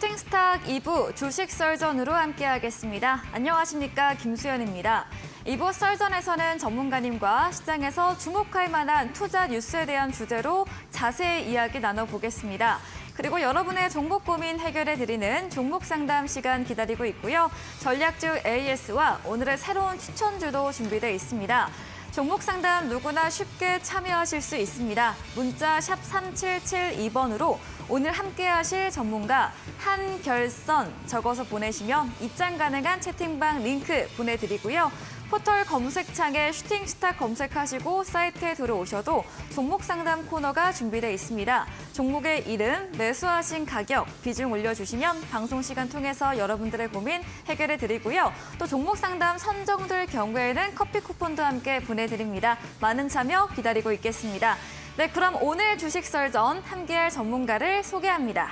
슈팅스탁 2부 주식 썰전으로 함께하겠습니다. 안녕하십니까, 김수연입니다. 2부 썰전에서는 전문가님과 시장에서 주목할 만한 투자 뉴스에 대한 주제로 자세히 이야기 나눠보겠습니다. 그리고 여러분의 종목 고민 해결해드리는 종목 상담 시간 기다리고 있고요. 전략주 AS와 오늘의 새로운 추천주도 준비되어 있습니다. 종목 상담 누구나 쉽게 참여하실 수 있습니다. 문자 샵 3772번으로 오늘 함께하실 전문가 한결선 적어서 보내시면 입장 가능한 채팅방 링크 보내드리고요. 포털 검색창에 슈팅스탁 검색하시고 사이트에 들어오셔도 종목 상담 코너가 준비되어 있습니다. 종목의 이름, 매수하신 가격, 비중 올려주시면 방송 시간 통해서 여러분들의 고민 해결해 드리고요. 또 종목 상담 선정될 경우에는 커피 쿠폰도 함께 보내드립니다. 많은 참여 기다리고 있겠습니다. 네, 그럼 오늘 주식 썰전 함께할 전문가를 소개합니다.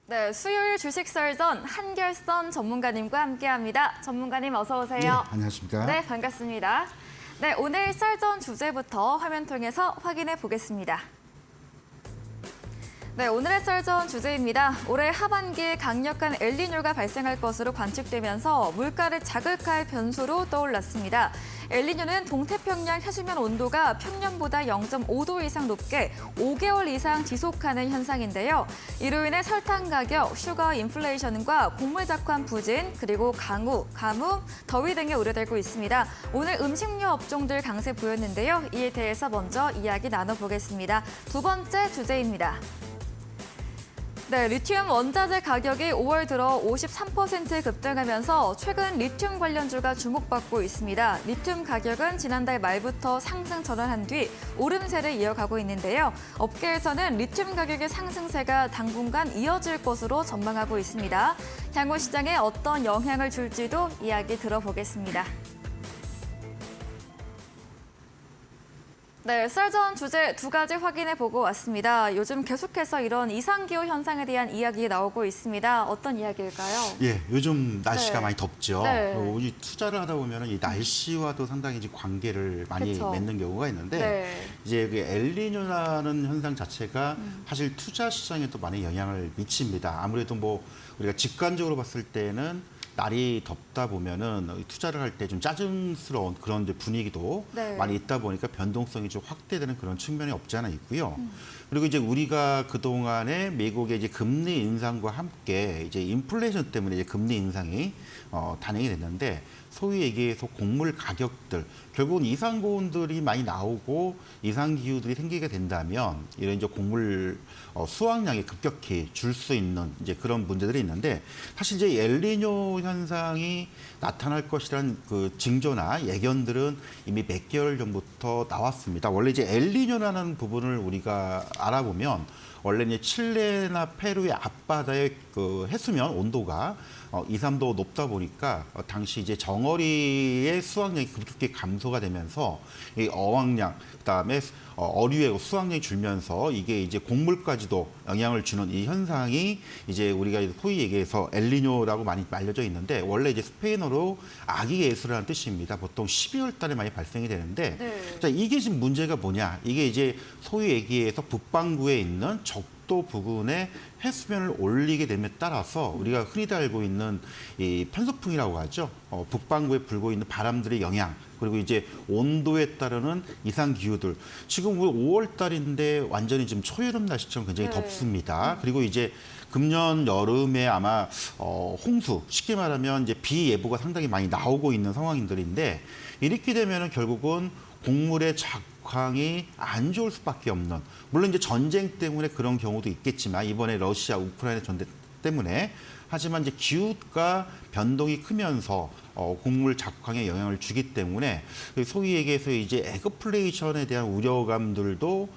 네, 수요일 주식 썰전 한결선 전문가님과 함께합니다. 전문가님 어서 오세요. 네, 안녕하십니까. 네, 반갑습니다. 네, 오늘 썰전 주제부터 화면 통해서 확인해 보겠습니다. 네, 오늘의 썰전 주제입니다. 올해 하반기에 강력한 엘니뇨가 발생할 것으로 관측되면서 물가를 자극할 변수로 떠올랐습니다. 엘니뇨는 동태평양 해수면 온도가 평년보다 0.5도 이상 높게 5개월 이상 지속하는 현상인데요. 이로 인해 설탕 가격, 슈거 인플레이션과 곡물 작황 부진, 그리고 강우, 가뭄, 더위 등이 우려되고 있습니다. 오늘 음식료 업종들 강세 보였는데요. 이에 대해서 먼저 이야기 나눠보겠습니다. 두 번째 주제입니다. 네, 리튬 원자재 가격이 5월 들어 53% 급등하면서 최근 리튬 관련주가 주목받고 있습니다. 리튬 가격은 지난달 말부터 상승 전환한 뒤 오름세를 이어가고 있는데요. 업계에서는 리튬 가격의 상승세가 당분간 이어질 것으로 전망하고 있습니다. 향후 시장에 어떤 영향을 줄지도 이야기 들어보겠습니다. 네, 썰전 주제 두 가지 확인해 보고 왔습니다. 요즘 계속해서 이런 이상기후 현상에 대한 이야기 나오고 있습니다. 어떤 이야기일까요? 예, 요즘 날씨가 네. 많이 덥죠. 네. 우리 투자를 하다 보면 이 날씨와도 상당히 이제 관계를 많이 그쵸. 맺는 경우가 있는데 네. 이제 그 엘니뇨라는 현상 자체가 사실 투자 시장에 또 많이 영향을 미칩니다. 아무래도 뭐 우리가 직관적으로 봤을 때는 날이 덥다 보면은 투자를 할 때 좀 짜증스러운 그런 이제 분위기도 네. 많이 있다 보니까 변동성이 좀 확대되는 그런 측면이 없지 않아 있고요. 그리고 이제 우리가 그동안에 미국의 이제 금리 인상과 함께 이제 인플레이션 때문에 이제 금리 인상이 단행이 됐는데 소위 얘기해서 곡물 가격들, 결국은 이상고온들이 많이 나오고 이상기후들이 생기게 된다면 이런 이제 곡물 수확량이 급격히 줄 수 있는 이제 그런 문제들이 있는데 사실 이제 엘니뇨 현상이 나타날 것이라는 그 징조나 예견들은 이미 몇 개월 전부터 나왔습니다. 원래 이제 엘니뇨라는 부분을 우리가 알아보면 원래 이제 칠레나 페루의 앞바다의 그 해수면 온도가 2, 3도 높다 보니까 당시 이제 정어리의 수확량이 급격히 감소가 되면서 이 어항량, 그다음에 어류의 수확량이 줄면서 이게 이제 곡물까지도 영향을 주는 이 현상이 이제 우리가 소위 얘기해서 엘니뇨라고 많이 알려져 있는데 원래 이제 스페인어로 아기 예수라는 뜻입니다. 보통 12월 달에 많이 발생이 되는데 네. 자, 이게 지금 문제가 뭐냐? 이게 이제 소위 얘기해서 북반구에 있는 적도 부근에 해수면을 올리게 됨에 따라서 우리가 흔히들 알고 있는 이 편서풍이라고 하죠. 북반구에 불고 있는 바람들의 영향, 그리고 이제 온도에 따르는 이상 기후들. 지금 5월 달인데 완전히 지금 초여름 날씨처럼 굉장히 네. 덥습니다. 그리고 이제 금년 여름에 아마 홍수, 쉽게 말하면 이제 비 예보가 상당히 많이 나오고 있는 상황들인데 이렇게 되면은 결국은 곡물의 작황이 안 좋을 수밖에 없는, 물론 이제 전쟁 때문에 그런 경우도 있겠지만 이번에 러시아 우크라이나 전쟁 때문에, 하지만 이제 기후가 변동이 크면서 곡물 작황에 영향을 주기 때문에 소위 얘기해서 이제 에그플레이션에 대한 우려감들도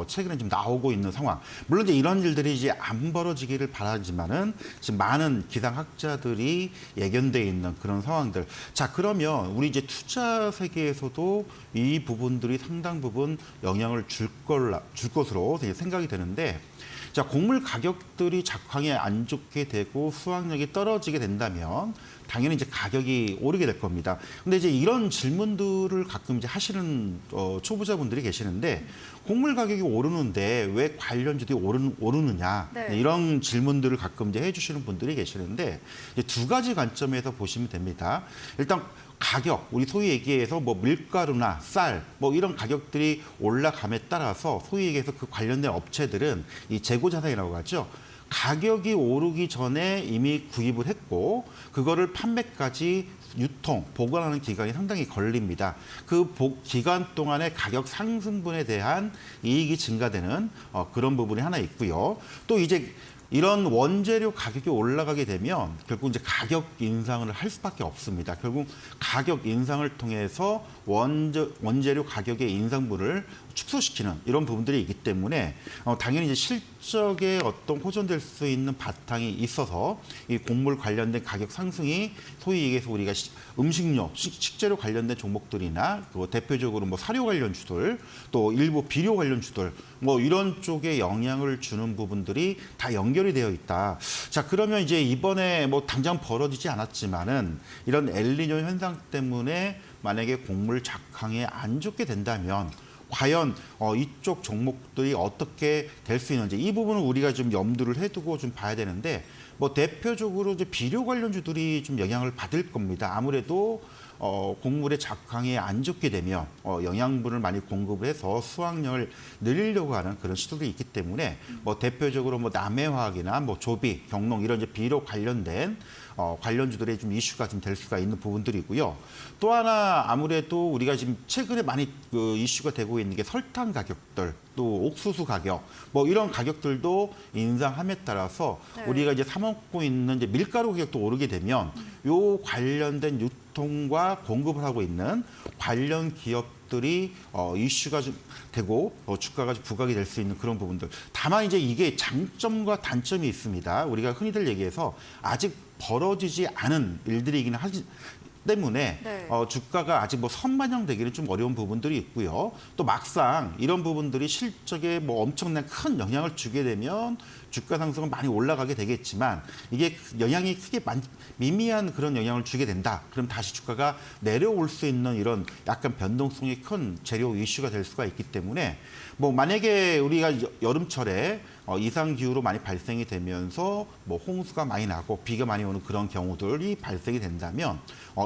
최근에 좀 나오고 있는 상황. 물론 이제 이런 일들이 이제 안 벌어지기를 바라지만은 지금 많은 기상학자들이 예견돼 있는 그런 상황들. 자, 그러면 우리 이제 투자 세계에서도 이 부분들이 상당 부분 영향을 줄 것으로 생각이 되는데, 자, 곡물 가격들이 작황에 안 좋게 되고 수확량이 떨어지게 된다면 당연히 이제 가격이 오르게 될 겁니다. 근데 이제 이런 질문들을 가끔 이제 하시는 초보자분들이 계시는데 곡물 가격이 오르는데 왜 관련주들이 오르느냐 네. 이런 질문들을 가끔 이제 해주시는 분들이 계시는데 이제 두 가지 관점에서 보시면 됩니다. 일단 가격, 우리 소위 얘기해서 뭐 밀가루나 쌀, 뭐 이런 가격들이 올라감에 따라서 소위 얘기해서 그 관련된 업체들은 이 재고 자산이라고 하죠. 가격이 오르기 전에 이미 구입을 했고 그거를 판매까지 유통, 보관하는 기간이 상당히 걸립니다. 그 기간 동안의 가격 상승분에 대한 이익이 증가되는 그런 부분이 하나 있고요. 또 이제 이런 원재료 가격이 올라가게 되면 결국 이제 가격 인상을 할 수밖에 없습니다. 결국 가격 인상을 통해서 원재료 가격의 인상분을 축소시키는 이런 부분들이 있기 때문에 당연히 이제 실적에 어떤 호전될 수 있는 바탕이 있어서 이 곡물 관련된 가격 상승이 소위 얘기해서 우리가 음식료, 식재료 관련된 종목들이나 대표적으로 뭐 사료 관련주들 또 일부 비료 관련주들 뭐 이런 쪽에 영향을 주는 부분들이 다 연결이 되어 있다. 자, 그러면 이제 이번에 뭐 당장 벌어지지 않았지만은 이런 엘니뇨 현상 때문에 만약에 곡물 작황에 안 좋게 된다면 과연 이쪽 종목들이 어떻게 될 수 있는지 이 부분은 우리가 좀 염두를 해두고 좀 봐야 되는데 뭐 대표적으로 이제 비료 관련주들이 좀 영향을 받을 겁니다. 아무래도 곡물의 작황이 안 좋게 되면 영양분을 많이 공급을 해서 수확량을 늘리려고 하는 그런 시도들이 있기 때문에 뭐 대표적으로 뭐 남해화학이나 뭐 조비, 경농 이런 이제 비료 관련된 관련주들의 좀 이슈가 좀 될 수가 있는 부분들이고요. 또 하나 아무래도 우리가 지금 최근에 많이 이슈가 되고 있는 게 설탕 가격들, 또 옥수수 가격, 뭐 이런 가격들도 인상함에 따라서 네. 우리가 이제 사 먹고 있는 이제 밀가루 가격도 오르게 되면 요 관련된 유통과 공급을 하고 있는 관련 기업들이 이슈가 좀 되고 주가가 좀 부각이 될 수 있는 그런 부분들. 다만 이제 이게 장점과 단점이 있습니다. 우리가 흔히들 얘기해서 아직 벌어지지 않은 일들이기는 하지 때문에 네. 주가가 아직 뭐 선반영되기는 좀 어려운 부분들이 있고요. 또 막상 이런 부분들이 실적에 뭐 엄청난 큰 영향을 주게 되면 주가 상승은 많이 올라가게 되겠지만 이게 영향이 크게 미미한 그런 영향을 주게 된다. 그럼 다시 주가가 내려올 수 있는 이런 약간 변동성이 큰 재료 이슈가 될 수가 있기 때문에 뭐 만약에 우리가 여름철에 이상 기후로 많이 발생이 되면서 뭐 홍수가 많이 나고 비가 많이 오는 그런 경우들이 발생이 된다면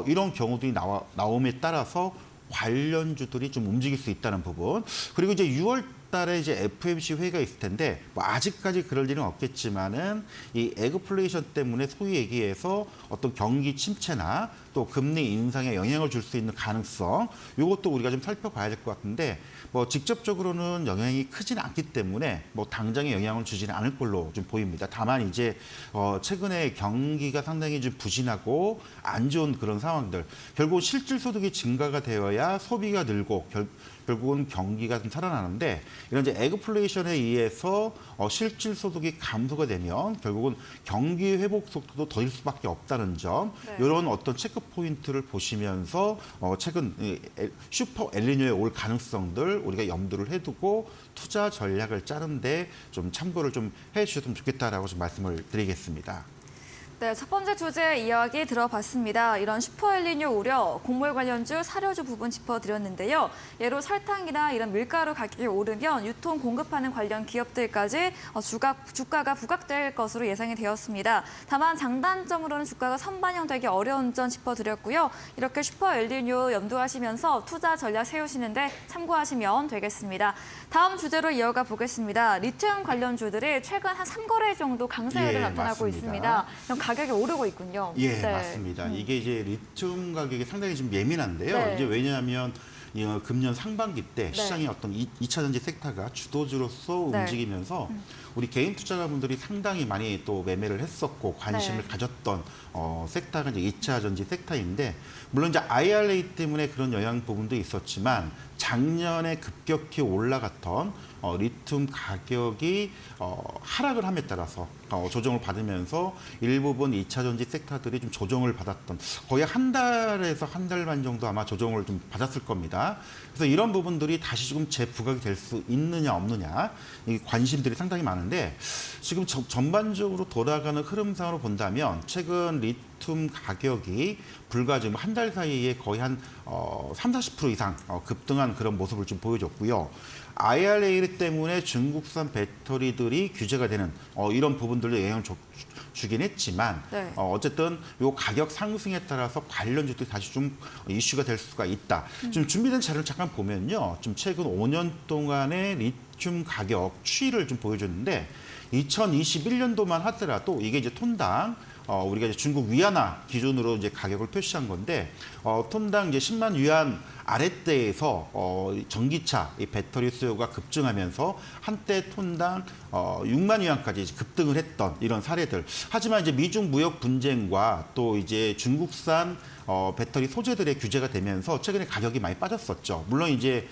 이런 경우들이 나옴에 따라서 관련주들이 좀 움직일 수 있다는 부분. 그리고 이제 6월 달에 이제 FOMC 회의가 있을 텐데 뭐 아직까지 그럴 일은 없겠지만은 이 에그플레이션 때문에 소위 얘기해서 어떤 경기 침체나 또 금리 인상에 영향을 줄 수 있는 가능성 이것도 우리가 좀 살펴봐야 될 것 같은데 뭐 직접적으로는 영향이 크지는 않기 때문에 뭐 당장에 영향을 주지는 않을 걸로 좀 보입니다. 다만 이제 최근에 경기가 상당히 좀 부진하고 안 좋은 그런 상황들 결국 실질 소득이 증가가 되어야 소비가 늘고 결국은 경기가 좀 살아나는데 이런 이제 에그플레이션에 의해서 실질 소득이 감소가 되면 결국은 경기 회복 속도도 더딜 수밖에 없다는 점 네. 이런 어떤 체크 포인트를 보시면서 최근 슈퍼 엘니뇨에 올 가능성들 우리가 염두를 해두고 투자 전략을 짜는데 좀 참고를 좀 해주셨으면 좋겠다라고 좀 말씀을 드리겠습니다. 네, 첫 번째 주제 이야기 들어봤습니다. 이런 슈퍼엘니뇨 우려, 곡물 관련주, 사료주 부분 짚어드렸는데요. 예로 설탕이나 이런 밀가루 가격이 오르면 유통 공급하는 관련 기업들까지 주가가 부각될 것으로 예상이 되었습니다. 다만 장단점으로는 주가가 선반영되기 어려운 점 짚어드렸고요. 이렇게 슈퍼엘니뇨 염두하시면서 투자 전략 세우시는데 참고하시면 되겠습니다. 다음 주제로 이어가 보겠습니다. 리튬 관련주들이 최근 한 3거래 정도 강세를 나타나고 맞습니다. 있습니다. 가격이 오르고 있군요. 예, 네. 맞습니다. 이게 이제 리튬 가격이 상당히 좀 예민한데요. 네. 이제 왜냐하면 금년 상반기 때 네. 시장의 어떤 2차 전지 섹터가 주도주로서 네. 움직이면서 우리 개인 투자자분들이 상당히 많이 또 매매를 했었고 관심을 네. 가졌던 섹터가 이제 2차 전지 섹터인데 물론 이제 IRA 때문에 그런 영향 부분도 있었지만 작년에 급격히 올라갔던 리튬 가격이 하락을 함에 따라서 조정을 받으면서 일부분 2차 전지 섹터들이 좀 조정을 받았던 거의 한 달에서 한 달 반 정도 아마 조정을 좀 받았을 겁니다. 그래서 이런 부분들이 다시 조금 재부각이 될 수 있느냐 없느냐 이 관심들이 상당히 많은 하는데 지금 전반적으로 돌아가는 흐름상으로 본다면 최근 리튬 가격이 불과 지금 한 달 사이에 거의 한 30-40% 이상 급등한 그런 모습을 좀 보여줬고요. IRA 때문에 중국산 배터리들이 규제가 되는 이런 부분들도 영향을 주긴 했지만 네. 어쨌든 이 가격 상승에 따라서 관련주들이 다시 좀 이슈가 될 수가 있다. 좀 준비된 자료를 잠깐 보면요. 좀 최근 5년 동안의 리튬 가격 추이를 좀 보여줬는데 2021년도만 하더라도 이게 이제 톤당 우리가 이제 중국 위안화 기준으로 이제 가격을 표시한 건데 톤당 이제 10만 위안 아랫대에서 전기차 이 배터리 수요가 급증하면서 한때 톤당 6만 위안까지 급등을 했던 이런 사례들. 하지만 이제 미중 무역 분쟁과 또 이제 중국산 배터리 소재들의 규제가 되면서 최근에 가격이 많이 빠졌었죠. 물론 이제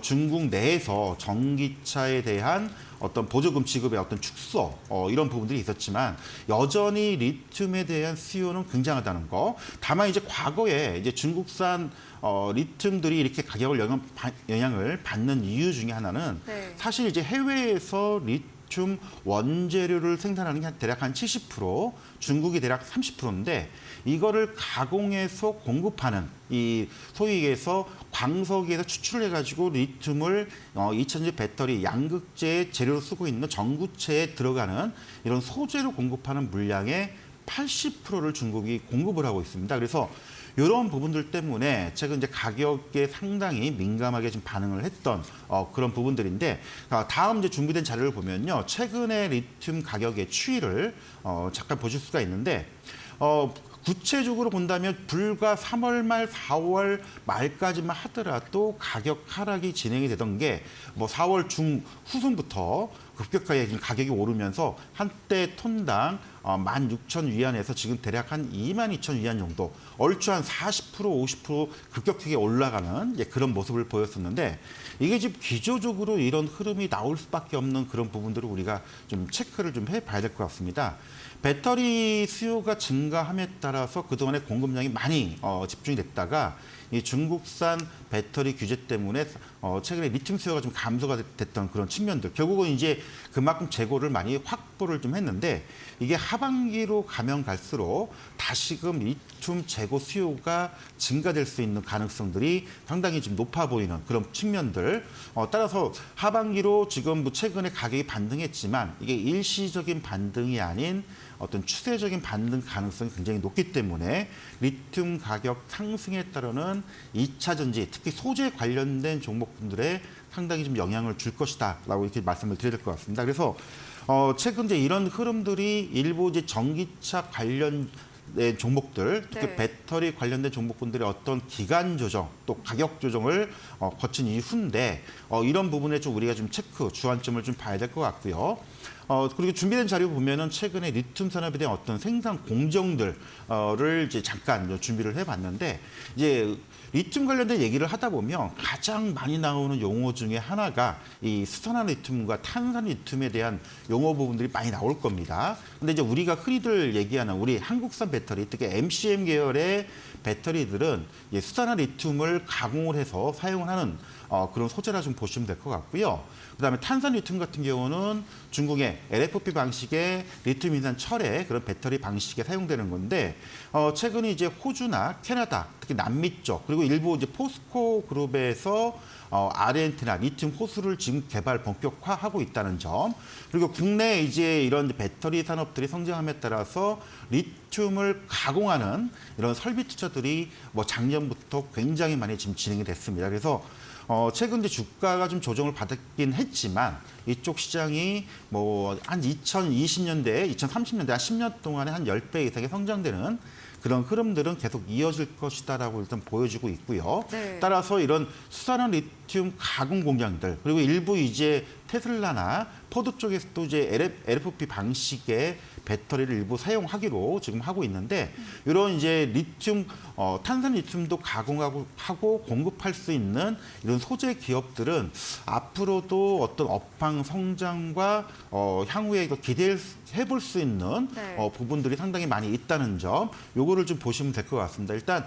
중국 내에서 전기차에 대한 어떤 보조금 지급의 어떤 축소 이런 부분들이 있었지만 여전히 리튬에 대한 수요는 굉장하다는 거. 다만 이제 과거에 이제 중국산 리튬들이 이렇게 가격을 영향을 받는 이유 중에 하나는 네. 사실 이제 해외에서 리튬 원재료를 생산하는 게 대략 한 70%, 중국이 대략 30%인데 이거를 가공해서 공급하는 이 소위 얘기해서 광석에서 추출을 해가지고 리튬을 2000년 배터리 양극재 재료로 쓰고 있는 전구체에 들어가는 이런 소재로 공급하는 물량의 80%를 중국이 공급을 하고 있습니다. 그래서 이런 부분들 때문에 최근 이제 가격에 상당히 민감하게 좀 반응을 했던 그런 부분들인데 다음 이제 준비된 자료를 보면요. 최근의 리튬 가격의 추이를 잠깐 보실 수가 있는데 구체적으로 본다면 불과 3월 말, 4월 말까지만 하더라도 가격 하락이 진행이 되던 게 뭐 4월 중후순부터 급격하게 가격이 오르면서 한때 톤당 16,000위안에서 지금 대략 한 22,000위안 정도 얼추 한 40%, 50% 급격하게 올라가는 그런 모습을 보였었는데 이게 지금 기조적으로 이런 흐름이 나올 수밖에 없는 그런 부분들을 우리가 좀 체크를 좀 해봐야 될 것 같습니다. 배터리 수요가 증가함에 따라서 그동안의 공급량이 많이 집중이 됐다가 이 중국산 배터리 규제 때문에 최근에 리튬 수요가 좀 감소가 됐던 그런 측면들. 결국은 이제 그만큼 재고를 많이 확보를 좀 했는데 이게 하반기로 가면 갈수록 다시금 리튬 재고 수요가 증가될 수 있는 가능성들이 상당히 좀 높아 보이는 그런 측면들. 따라서 하반기로 지금 뭐 최근에 가격이 반등했지만 이게 일시적인 반등이 아닌 어떤 추세적인 반등 가능성이 굉장히 높기 때문에 리튬 가격 상승에 따르는 2차 전지, 특히 소재 관련된 종목분들에 상당히 좀 영향을 줄 것이다라고 이렇게 말씀을 드려야 될 것 같습니다. 그래서 최근 이제 이런 흐름들이 일부 이제 전기차 관련 종목들, 특히 네. 배터리 관련된 종목군들의 어떤 기간 조정, 또 가격 조정을 거친 이후인데 이런 부분에 좀 우리가 좀 체크, 주안점을 좀 봐야 될 것 같고요. 그리고 준비된 자료 보면은 최근에 리튬 산업에 대한 어떤 생산 공정들을 이제 잠깐 준비를 해봤는데 이제 리튬 관련된 얘기를 하다 보면 가장 많이 나오는 용어 중에 하나가 이 수산화 리튬과 탄산 리튬에 대한 용어 부분들이 많이 나올 겁니다. 근데 이제 우리가 흔히들 얘기하는 우리 한국산 배터리, 특히 MCM 계열의 배터리들은 수산화 리튬을 가공을 해서 사용을 하는 그런 소재라 좀 보시면 될 것 같고요. 그다음에 탄산 리튬 같은 경우는 중국의 LFP 방식의 리튬 인산 철의 그런 배터리 방식에 사용되는 건데 최근에 이제 호주나 캐나다, 특히 남미 쪽 그리고 일부 이제 포스코 그룹에서 아르헨티나 리튬 호수를 지금 개발 본격화하고 있다는 점. 그리고 국내 이제 이런 배터리 산업들이 성장함에 따라서 리튬을 가공하는 이런 설비 투자들이 뭐 작년부터 굉장히 많이 지금 진행이 됐습니다. 그래서 최근 이제 주가가 좀 조정을 받았긴 했지만 이쪽 시장이 뭐 한 2020년대, 2030년대 한 10년 동안에 한 10배 이상의 성장되는 그런 흐름들은 계속 이어질 것이다라고 일단 보여주고 있고요. 네. 따라서 이런 수산화 리튬 가공 공장들 그리고 일부 이제 테슬라나 포드 쪽에서도 이제 LFP 방식의 배터리를 일부 사용하기로 지금 하고 있는데 이런 이제 리튬 탄산 리튬도 가공하고 공급할 수 있는 이런 소재 기업들은 앞으로도 어떤 업황 성장과 향후에 이거 기대해볼 수 있는 네. 부분들이 상당히 많이 있다는 점, 요거를 좀 보시면 될 것 같습니다. 일단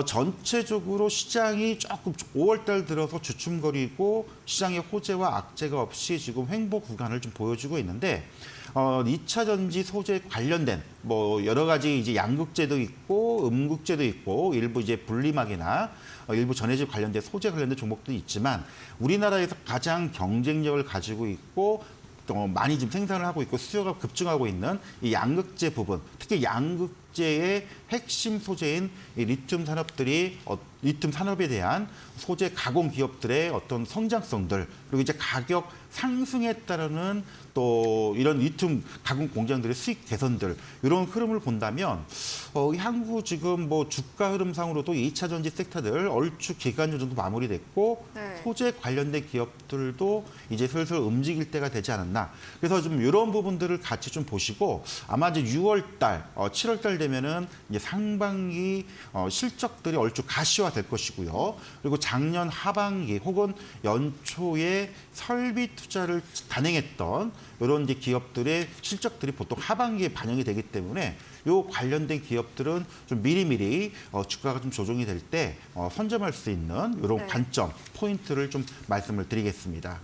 전체적으로 시장이 조금 5월 달 들어서 주춤거리고 시장에 호재와 악재가 없이 없이 지금 횡보 구간을 좀 보여주고 있는데 2차 전지 소재 관련된 뭐 여러 가지 이제 양극재도 있고 음극재도 있고 일부 이제 분리막이나 일부 전해질 관련된 소재 관련된 종목도 있지만 우리나라에서 가장 경쟁력을 가지고 있고 또 많이 지금 생산을 하고 있고 수요가 급증하고 있는 이 양극재 부분, 특히 양극재의 핵심 소재인 이 리튬 산업들이 리튬 산업에 대한 소재 가공 기업들의 어떤 성장성들 그리고 이제 가격 상승에 따르는 또 이런 리튬 가공 공장들의 수익 개선들 이런 흐름을 본다면 향후 지금 뭐 주가 흐름상으로도 2차 전지 섹터들 얼추 기간요 정도 마무리됐고 네. 소재 관련된 기업들도 이제 슬슬 움직일 때가 되지 않았나. 그래서 좀 이런 부분들을 같이 좀 보시고 아마 이제 6월 달, 7월 달 되면은 이제 상반기 실적들이 얼추 가시화될 것이고요. 그리고 작년 하반기 혹은 연초에 설비 투자를 단행했던 이런 이제 기업들의 실적들이 보통 하반기에 반영이 되기 때문에 요 관련된 기업들은 좀 미리미리 주가가 좀 조정이 될 때 선점할 수 있는 이런 네. 관점, 포인트를 좀 말씀을 드리겠습니다.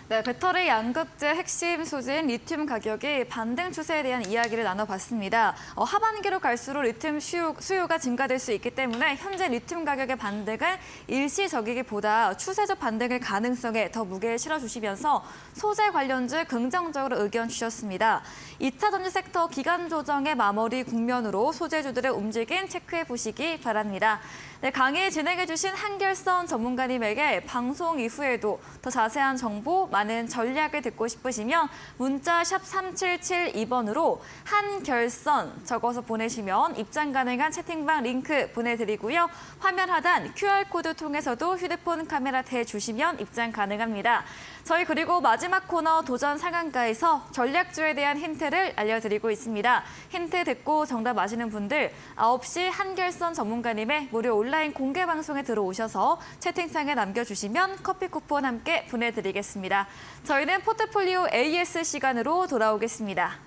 네, 배터리 양극재 핵심 소재인 리튬 가격이 반등 추세에 대한 이야기를 나눠봤습니다. 하반기로 갈수록 리튬 수요가 증가될 수 있기 때문에 현재 리튬 가격의 반등은 일시적이기보다 추세적 반등의 가능성에 더 무게를 실어주시면서 소재 관련주 긍정적으로 의견 주셨습니다. 2차 전지 섹터 기간 조정의 마무리 국면으로 소재주들의 움직임 체크해 보시기 바랍니다. 네, 강의 진행해주신 한결선 전문가님에게 방송 이후에도 더 자세한 정보, 많은 전략을 듣고 싶으시면 문자 샵 3772번으로 한결선 적어서 보내시면 입장 가능한 채팅방 링크 보내드리고요. 화면 하단 QR코드 통해서도 휴대폰 카메라 대주시면 입장 가능합니다. 저희 그리고 마지막 코너 도전 상한가에서 전략주에 대한 힌트를 알려드리고 있습니다. 힌트 듣고 정답 아시는 분들 9시 한결선 전문가님의 무료 온라인 공개 방송에 들어오셔서 채팅창에 남겨주시면 커피 쿠폰 함께 보내드리겠습니다. 저희는 포트폴리오 AS 시간으로 돌아오겠습니다.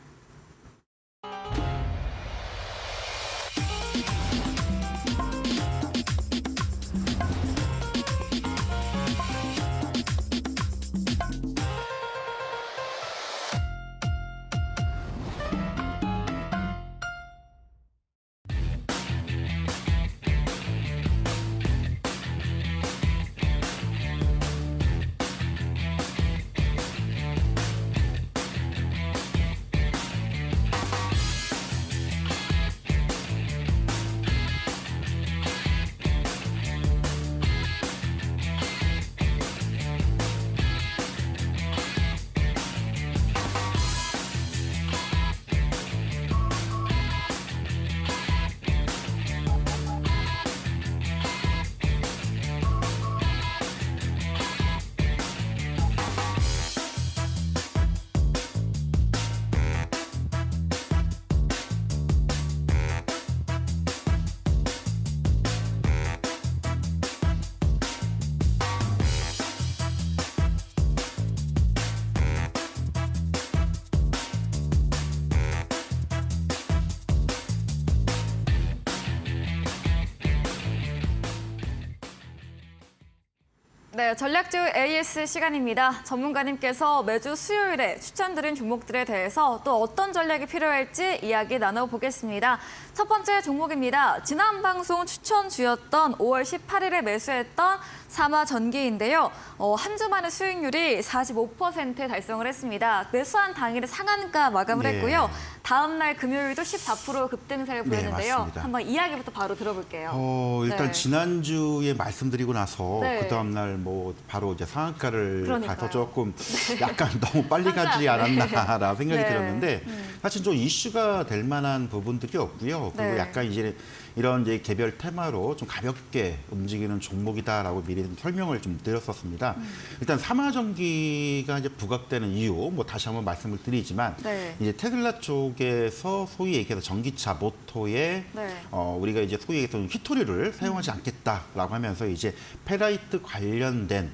네, 전략주 AS 시간입니다. 전문가님께서 매주 수요일에 추천드린 종목들에 대해서 또 어떤 전략이 필요할지 이야기 나눠보겠습니다. 첫 번째 종목입니다. 지난 방송 추천주였던 5월 18일에 매수했던 삼화전기인데요. 한 주 만에 수익률이 45% 달성을 했습니다. 매수한 당일에 상한가 마감을 네. 했고요. 다음 날 금요일도 14% 급등세를 네, 보였는데요. 맞습니다. 한번 이야기부터 바로 들어볼게요. 일단 네. 지난주에 말씀드리고 나서 네. 그 다음 날 뭐 바로 이제 상한가를 그러니까요. 가서 조금 약간 너무 빨리 가지 않았나라는 생각이 네. 들었는데 사실 좀 이슈가 될 만한 부분들이 없고요. 그리고 네. 약간 이제 이런 이제 개별 테마로 좀 가볍게 움직이는 종목이다라고 미리 좀 설명을 좀 드렸었습니다. 일단 삼화전기가 이제 부각되는 이유, 뭐 다시 한번 말씀을 드리지만 네. 이제 테슬라 쪽에서 소위 얘기해서 전기차 모터에 네. 우리가 이제 소위 얘기해서 히토리를 사용하지 않겠다라고 하면서 이제 페라이트 관련된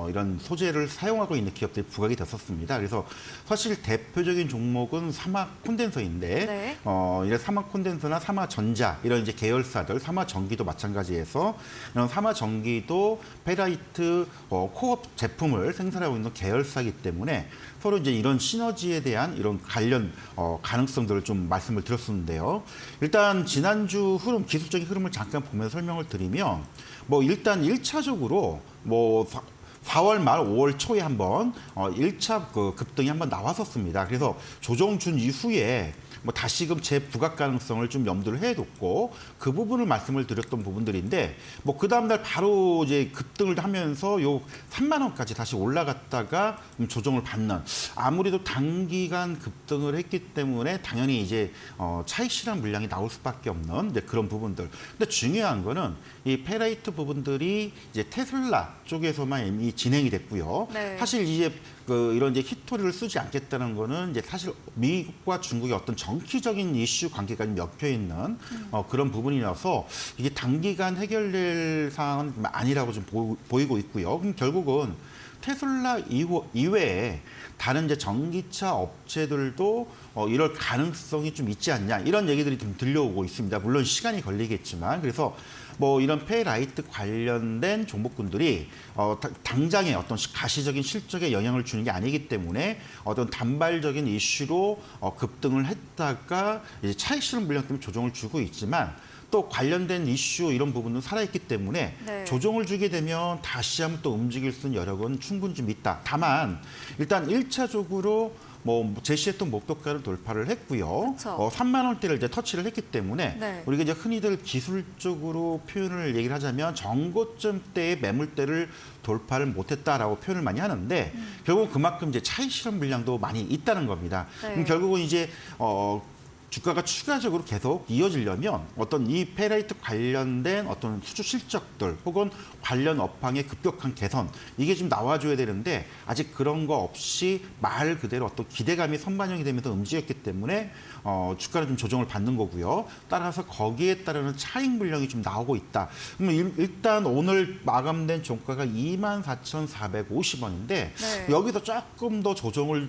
이런 소재를 사용하고 있는 기업들이 부각이 됐었습니다. 그래서 사실 대표적인 종목은 사막 콘덴서인데 네. 이런 사막 콘덴서나 사마전자 이런 이제 계열사들, 사마전기도 마찬가지에서 이런 사마전기도 페라이트 코어 제품을 생산하고 있는 계열사이기 때문에 서로 이제 이런 시너지에 대한 이런 관련 가능성들을 좀 말씀을 드렸었는데요. 일단 지난주 흐름, 기술적인 흐름을 잠깐 보면서 설명을 드리면 뭐 일단 1차적으로 뭐 4월 말 5월 초에 한번 1차 그 급등이 한번 나왔었습니다. 그래서 조정 준 이후에 뭐 다시금 재부각 가능성을 좀 염두를 해뒀고 그 부분을 말씀을 드렸던 부분들인데 뭐 그 다음날 바로 이제 급등을 하면서 요 3만 원까지 다시 올라갔다가 조정을 받는 아무래도 단기간 급등을 했기 때문에 당연히 이제 차익 실현 물량이 나올 수밖에 없는 이제 그런 부분들. 근데 중요한 거는 이 페라이트 부분들이 이제 테슬라 쪽에서만 이미 진행이 됐고요. 네. 사실 이제 이런 이제 히토리를 쓰지 않겠다는 거는 이제 사실 미국과 중국의 어떤 정치적인 이슈 관계가 엮여 있는 그런 부분이라서 이게 단기간 해결될 사항은 아니라고 좀 보이고 있고요. 그럼 결국은 테슬라 이외에 다른 이제 전기차 업체들도 이럴 가능성이 좀 있지 않냐 이런 얘기들이 좀 들려오고 있습니다. 물론 시간이 걸리겠지만 그래서 뭐 이런 페라이트 관련된 종목군들이 당장의 어떤 가시적인 실적에 영향을 주는 게 아니기 때문에 어떤 단발적인 이슈로 급등을 했다가 이제 차익 실현 물량 때문에 조정을 주고 있지만 또 관련된 이슈 이런 부분은 살아있기 때문에 네. 조정을 주게 되면 다시 한번 또 움직일 수 있는 여력은 충분히 좀 있다. 다만 일단 1차적으로 뭐 제시했던 목표가를 돌파를 했고요. 그쵸. 3만 원대를 이제 터치를 했기 때문에 네. 우리가 이제 흔히들 기술적으로 표현을 얘기를 하자면 정고점 때의 매물대를 돌파를 못했다라고 표현을 많이 하는데 결국 그만큼 이제 차익 실현 물량도 많이 있다는 겁니다. 네. 그럼 결국은 이제 주가가 추가적으로 계속 이어지려면 어떤 이 페라이트 관련된 어떤 수주 실적들 혹은 관련 업황의 급격한 개선 이게 좀 나와줘야 되는데 아직 그런 거 없이 말 그대로 어떤 기대감이 선반영이 되면서 움직였기 때문에 주가는 좀 조정을 받는 거고요. 따라서 거기에 따르는 차익 물량이 좀 나오고 있다. 그러면 일단 오늘 마감된 종가가 24,450원인데 네. 여기서 조금 더 조정을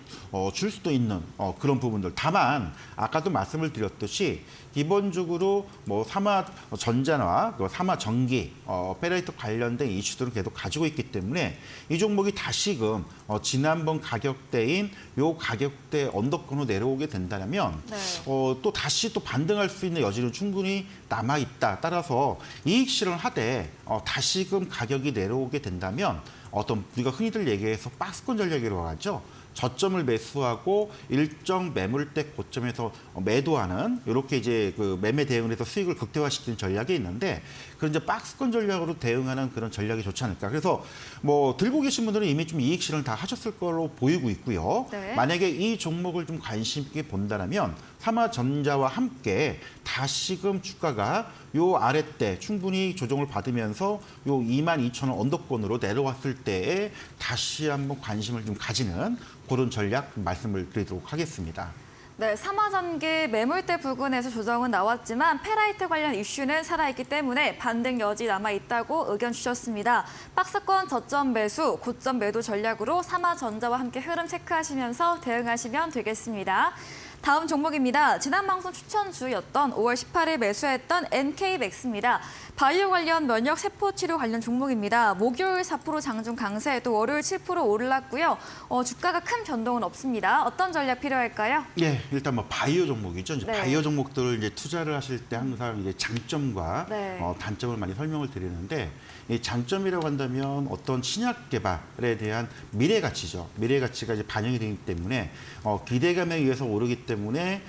줄 수도 있는 그런 부분들. 다만 아까도 말씀을 드렸듯이 기본적으로 뭐 사마전자나 사마전기, 페라이트 관련된 이슈들을 계속 가지고 있기 때문에 이 종목이 다시금 지난번 가격대인 요 가격대 언더권으로 내려오게 된다면 네. 또 다시 또 반등할 수 있는 여지는 충분히 남아 있다. 따라서 이익 실현하되 다시금 가격이 내려오게 된다면 어떤 우리가 흔히들 얘기해서 박스권 전략이라고 하죠. 저점을 매수하고 일정 매물대 고점에서 매도하는 이렇게 이제 그 매매 대응을 해서 수익을 극대화시키는 전략이 있는데 그런 이제 박스권 전략으로 대응하는 그런 전략이 좋지 않을까. 그래서 뭐 들고 계신 분들은 이미 좀 이익 실현을 다 하셨을 걸로 보이고 있고요. 네. 만약에 이 종목을 좀 관심 있게 본다면 사마전자와 함께 다시금 주가가 요 아랫대 충분히 조정을 받으면서 요 22,000원 언더권으로 내려왔을 때에 다시 한번 관심을 좀 가지는 그런 전략 말씀을 드리도록 하겠습니다. 네, 사마전기 매물대 부근에서 조정은 나왔지만 페라이트 관련 이슈는 살아있기 때문에 반등 여지 남아있다고 의견 주셨습니다. 박스권 저점 매수, 고점 매도 전략으로 사마전자와 함께 흐름 체크하시면서 대응하시면 되겠습니다. 다음 종목입니다. 지난 방송 추천주였던 5월 18일 매수했던 NK맥스입니다. 바이오 관련 면역 세포 치료 관련 종목입니다. 목요일 4% 장중 강세, 또 월요일 7% 올랐고요. 주가가 큰 변동은 없습니다. 어떤 전략 필요할까요? 예, 일단 뭐 바이오 종목이죠. 이제 네. 바이오 종목들을 이제 투자를 하실 때 항상 이제 장점과 네. 단점을 많이 설명을 드리는데 이 장점이라고 한다면 어떤 신약 개발에 대한 미래 가치죠. 미래 가치가 이제 반영이 되기 때문에 기대감에 의해서 오르기 때문에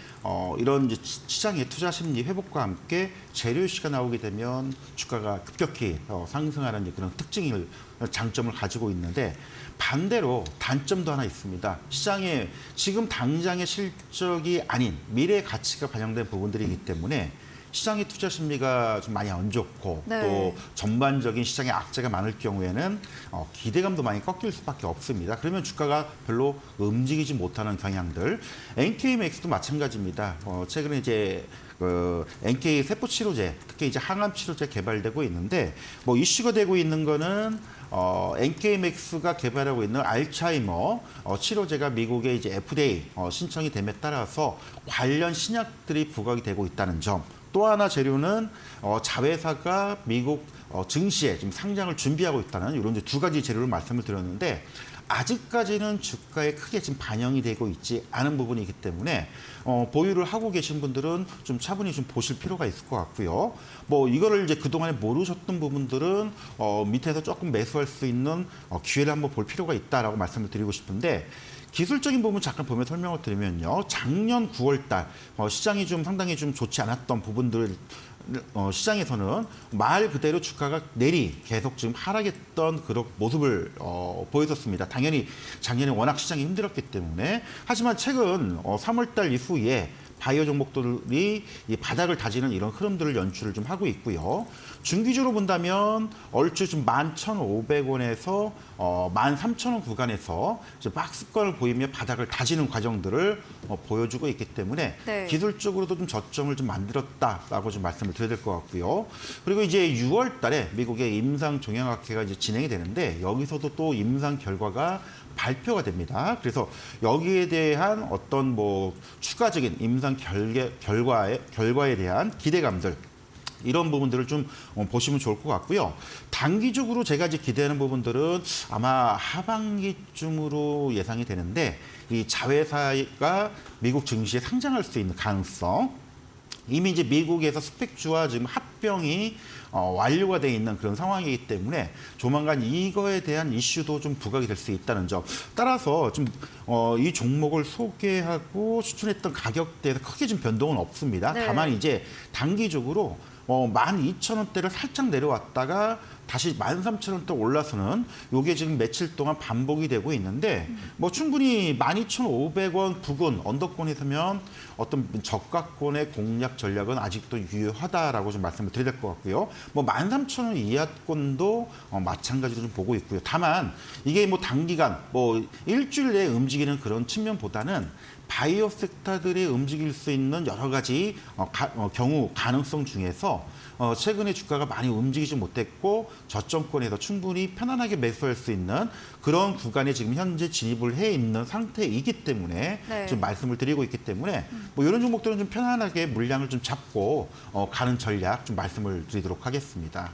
이런 이제 시장의 투자 심리 회복과 함께 재료 이슈가 나오게 되면 주가가 급격히 상승하는 그런 특징을 장점을 가지고 있는데 반대로 단점도 하나 있습니다. 시장에 지금 당장의 실적이 아닌 미래 가치가 반영된 부분들이기 때문에 시장의 투자 심리가 좀 많이 안 좋고 네. 또 전반적인 시장의 악재가 많을 경우에는 기대감도 많이 꺾일 수밖에 없습니다. 그러면 주가가 별로 움직이지 못하는 경향들. NK맥스도 마찬가지입니다. 최근에 이제 NK 세포 치료제, 특히 이제 항암 치료제 개발되고 있는데 뭐 이슈가 되고 있는 거는 NK맥스가 개발하고 있는 알츠하이머 치료제가 미국의 이제 FDA 신청이 됨에 따라서 관련 신약들이 부각이 되고 있다는 점. 또 하나 재료는 자회사가 미국 증시에 지금 상장을 준비하고 있다는 이런 이제 두 가지 재료를 말씀을 드렸는데 아직까지는 주가에 크게 지금 반영이 되고 있지 않은 부분이기 때문에 보유를 하고 계신 분들은 좀 차분히 좀 보실 필요가 있을 것 같고요. 뭐 이거를 이제 그동안에 모르셨던 부분들은 밑에서 조금 매수할 수 있는 기회를 한번 볼 필요가 있다라고 말씀을 드리고 싶은데 기술적인 부분 잠깐 보면 설명을 드리면요. 작년 9월 달 시장이 좀 상당히 좀 좋지 않았던 부분들 시장에서는 말 그대로 주가가 내리 계속 지금 하락했던 그런 모습을 보였었습니다. 당연히 작년에 워낙 시장이 힘들었기 때문에 하지만 최근 3월 달 이후에 바이오 종목들이 이 바닥을 다지는 이런 흐름들을 연출을 좀 하고 있고요. 중기적으로 본다면 얼추 좀 11,500원에서 13,000원 구간에서 이제 박스권을 보이며 바닥을 다지는 과정들을 보여주고 있기 때문에 네. 기술적으로도 좀 저점을 좀 만들었다라고 좀 말씀을 드려야 될 것 같고요. 그리고 이제 6월 달에 미국의 임상 종양학회가 이제 진행이 되는데 여기서도 또 임상 결과가 발표가 됩니다. 그래서 여기에 대한 어떤 뭐 추가적인 임상 결과에 대한 기대감들 이런 부분들을 좀 보시면 좋을 것 같고요. 단기적으로 제가 이제 기대하는 부분들은 아마 하반기쯤으로 예상이 되는데 이 자회사가 미국 증시에 상장할 수 있는 가능성 이미 이제 미국에서 스펙주와 지금 합병이 완료가 돼 있는 그런 상황이기 때문에 조만간 이거에 대한 이슈도 좀 부각이 될 수 있다는 점. 따라서 좀 이 종목을 소개하고 추천했던 가격대에서 크게 좀 변동은 없습니다. 네. 다만 이제 단기적으로 12,000원대를 살짝 내려왔다가 다시 13,000원대 올라서는 이게 지금 며칠 동안 반복이 되고 있는데 뭐 충분히 12,500원 부근 언더권에 서면 어떤 저가권의 공략 전략은 아직도 유효하다라고 좀 말씀을 드려야 될 것 같고요. 뭐 13,000원 이하권도 마찬가지로 좀 보고 있고요. 다만 이게 뭐 단기간 뭐 일주일 내에 움직이는 그런 측면보다는 바이오 섹터들이 움직일 수 있는 여러 가지 경우 가능성 중에서 최근에 주가가 많이 움직이지 못했고 저점권에서 충분히 편안하게 매수할 수 있는 그런 구간에 지금 현재 진입을 해 있는 상태이기 때문에 네. 좀 말씀을 드리고 있기 때문에 뭐 이런 종목들은 좀 편안하게 물량을 좀 잡고 가는 전략 좀 말씀을 드리도록 하겠습니다.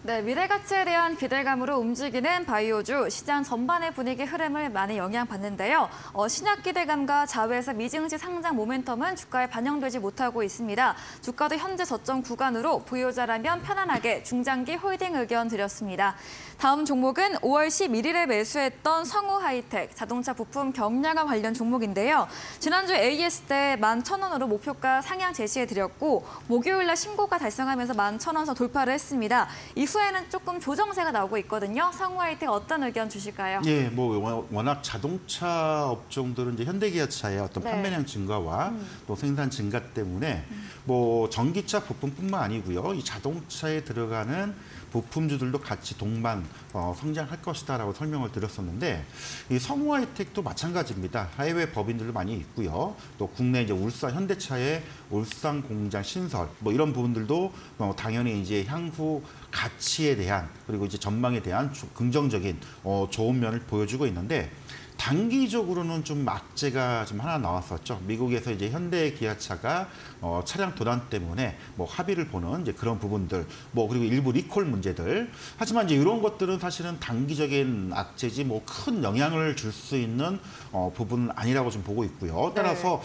네, 미래 가치에 대한 기대감으로 움직이는 바이오주, 시장 전반의 분위기 흐름을 많이 영향받는데요. 신약 기대감과 자회사 미증시 상장 모멘텀은 주가에 반영되지 못하고 있습니다. 주가도 현재 저점 구간으로 보유자라면 편안하게 중장기 홀딩 의견 드렸습니다. 다음 종목은 5월 11일에 매수했던 성우하이텍, 자동차 부품 경량화 관련 종목인데요. 지난주 AS 때 11,000원으로 목표가 상향 제시해드렸고 목요일 날 신고가 달성하면서 11,000원 돌파를 했습니다. 이후에는 조금 조정세가 나오고 있거든요. 성우하이텍 어떤 의견 주실까요? 예, 뭐 워낙 자동차 업종들은 이제 현대기아차의 어떤 네. 판매량 증가와 또 생산 증가 때문에 뭐 전기차 부품뿐만 아니고요. 이 자동차에 들어가는 부품주들도 같이 동반 성장할 것이다라고 설명을 드렸었는데 이 성우하이텍도 마찬가지입니다. 해외 법인들도 많이 있고요. 또 국내 이제 울산 현대차의 울산 공장 신설 뭐 이런 부분들도 당연히 이제 향후 가치에 대한 그리고 이제 전망에 대한 긍정적인 좋은 면을 보여주고 있는데 단기적으로는 좀 악재가 좀 하나 나왔었죠. 미국에서 이제 현대 기아차가 차량 도난 때문에 뭐 합의를 보는 이제 그런 부분들, 뭐 그리고 일부 리콜 문제들. 하지만 이제 이런 것들은 사실은 단기적인 악재지 뭐 큰 영향을 줄 수 있는 부분은 아니라고 좀 보고 있고요. 따라서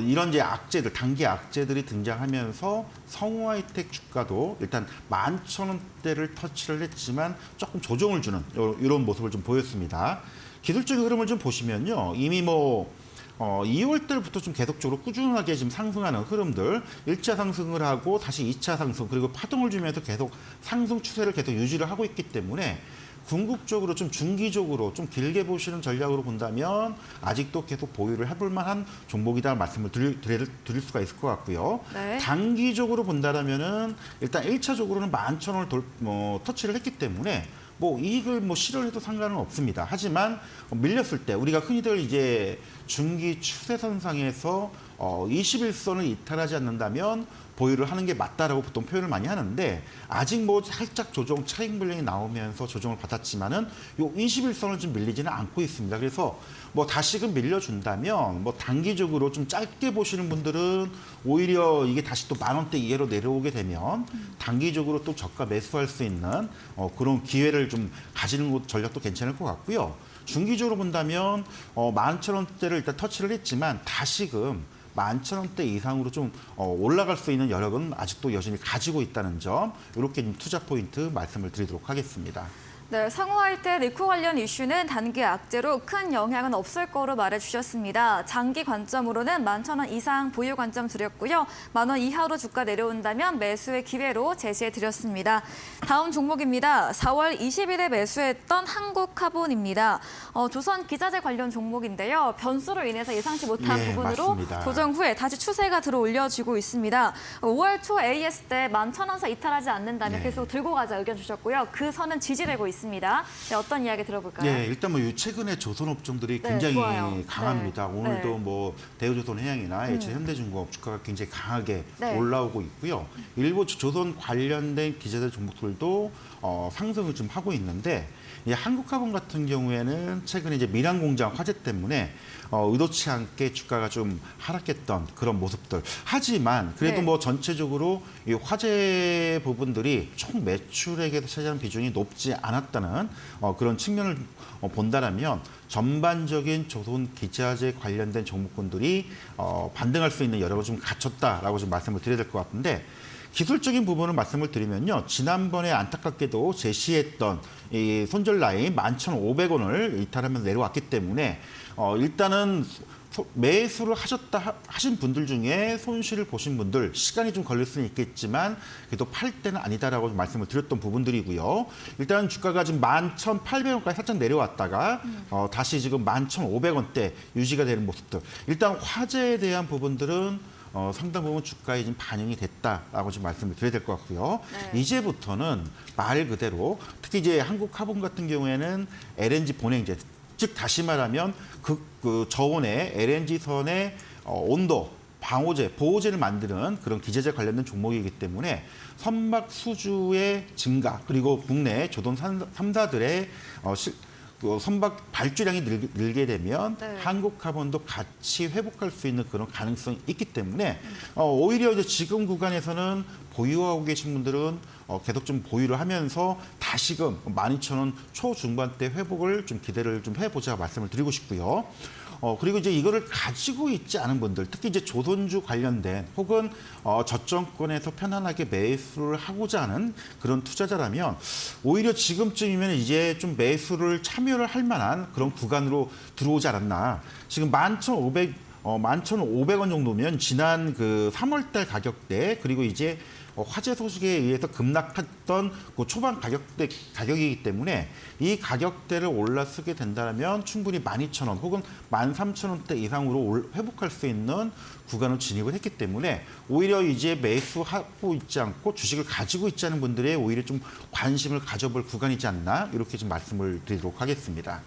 이런 이제 악재들, 단기 악재들이 등장하면서 성우하이텍 주가도 일단 11,000원대를 터치를 했지만 조금 조정을 주는 이런 모습을 좀 보였습니다. 기술적인 흐름을 좀 보시면요. 이미 뭐 2월 달부터 좀 계속적으로 꾸준하게 지금 상승하는 흐름들, 1차 상승을 하고 다시 2차 상승, 그리고 파동을 주면서 계속 상승 추세를 계속 유지를 하고 있기 때문에 궁극적으로 좀 중기적으로 좀 길게 보시는 전략으로 본다면 아직도 계속 보유를 해볼 만한 종목이다 말씀을 드릴 수가 있을 것 같고요. 네. 단기적으로 본다면은 일단 1차적으로는 11,000원을 터치를 했기 때문에 뭐 이익을 뭐 실현해도 상관은 없습니다. 하지만 밀렸을 때 우리가 흔히들 이제 중기 추세선상에서 21선을 이탈하지 않는다면 보유를 하는 게 맞다라고 보통 표현을 많이 하는데 아직 뭐 살짝 조정 차익 물량이 나오면서 조정을 받았지만은 요 21선을 좀 밀리지는 않고 있습니다. 그래서 뭐 다시금 밀려준다면 뭐 단기적으로 좀 짧게 보시는 분들은 오히려 이게 다시 또 10,000원대 이하로 내려오게 되면 단기적으로 또 저가 매수할 수 있는 그런 기회를 좀 가지는 것 전략도 괜찮을 것 같고요. 중기적으로 본다면 11,000원대를 일단 터치를 했지만 다시금 11,000원대 이상으로 좀 올라갈 수 있는 여력은 아직도 여전히 가지고 있다는 점, 이렇게 투자 포인트 말씀을 드리도록 하겠습니다. 네, 상호할 때 리코 관련 이슈는 단기 악재로 큰 영향은 없을 거로 말해주셨습니다. 장기 관점으로는 11,000원 이상 보유 관점 드렸고요. 10,000원 이하로 주가 내려온다면 매수의 기회로 제시해드렸습니다. 다음 종목입니다. 4월 20일에 매수했던 한국카본입니다. 조선 기자재 관련 종목인데요. 변수로 인해서 예상치 못한 부분으로 맞습니다. 조정 후에 다시 추세가 들어올려지고 있습니다. 5월 초 AS 때 11,000원선 이탈하지 않는다면 계속 들고 가자 의견 주셨고요. 그 선은 지지되고 있습니다. 네, 어떤 이야기 들어볼까요? 네, 일단 뭐 최근에 조선 업종들이 네, 굉장히 좋아요. 강합니다. 네. 오늘도 네. 뭐 대우조선해양이나 현대중공업 주가가 굉장히 강하게 네. 올라오고 있고요. 일부 조선 관련된 기자재 종목들도 상승을 좀 하고 있는데 이 한국화본 같은 경우에는 최근에 이제 밀양공장 화재 때문에 의도치 않게 주가가 좀 하락했던 그런 모습들. 하지만 그래도 네. 뭐 전체적으로 이 화재 부분들이 총 매출액에서 차지하는 비중이 높지 않았다는 그런 측면을 본다라면 전반적인 조선 기자재 관련된 종목군들이 반등할 수 있는 여력을 좀 갖췄다라고 좀 말씀을 드려야 될 것 같은데. 기술적인 부분을 말씀을 드리면요. 지난번에 안타깝게도 제시했던 이 손절 라인 11,500원을 이탈하면서 내려왔기 때문에 일단은 매수를 하신 분들 중에 손실을 보신 분들 시간이 좀 걸릴 수는 있겠지만 그래도 팔 때는 아니다라고 좀 말씀을 드렸던 부분들이고요. 일단 주가가 지금 11,800원까지 살짝 내려왔다가 다시 지금 11,500원대 유지가 되는 모습들. 일단 화재에 대한 부분들은 상당 부분 주가에 지금 반영이 됐다라고 지금 말씀을 드려야 될 것 같고요. 네. 이제부터는 말 그대로 특히 이제 한국화본 같은 경우에는 LNG 본행제, 즉 다시 말하면 그 저온의 LNG 선의 온도, 방호제, 보호제를 만드는 그런 기재재 관련된 종목이기 때문에 선박 수주의 증가 그리고 국내 조선 3사들의 선박 발주량이 늘게 되면 네. 한국카본도 같이 회복할 수 있는 그런 가능성이 있기 때문에 오히려 이제 지금 구간에서는 보유하고 계신 분들은 계속 좀 보유를 하면서 다시금 12,000원 초중반대 회복을 좀 기대를 좀 해보자 말씀을 드리고 싶고요. 그리고 이제 이거를 가지고 있지 않은 분들, 특히 이제 조선주 관련된 혹은 저점권에서 편안하게 매수를 하고자 하는 그런 투자자라면 오히려 지금쯤이면 이제 좀 매수를 참여를 할 만한 그런 구간으로 들어오지 않았나. 지금 11,500원 정도면 지난 그 3월달 가격대 그리고 이제 화재 소식에 의해서 급락했던 그 초반 가격이기 때문에 이 가격대를 올라서게 된다면 충분히 12,000원 혹은 13,000원대 이상으로 회복할 수 있는 구간을 진입을 했기 때문에 오히려 이제 매수하고 있지 않고 주식을 가지고 있지 않은 분들의 오히려 좀 관심을 가져볼 구간이지 않나 이렇게 좀 말씀을 드리도록 하겠습니다.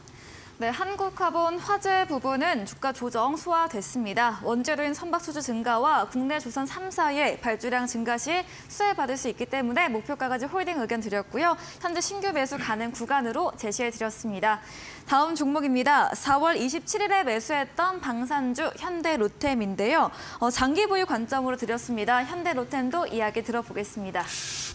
네, 한국화본 화재 부분은 주가 조정 소화됐습니다. 원재료인 선박 수주 증가와 국내 조선 3사의 발주량 증가 시 수혜받을 수 있기 때문에 목표가까지 홀딩 의견 드렸고요. 현재 신규 매수 가능 구간으로 제시해드렸습니다. 다음 종목입니다. 4월 27일에 매수했던 방산주 현대로템인데요. 장기 보유 관점으로 드렸습니다. 현대로템도 이야기 들어보겠습니다.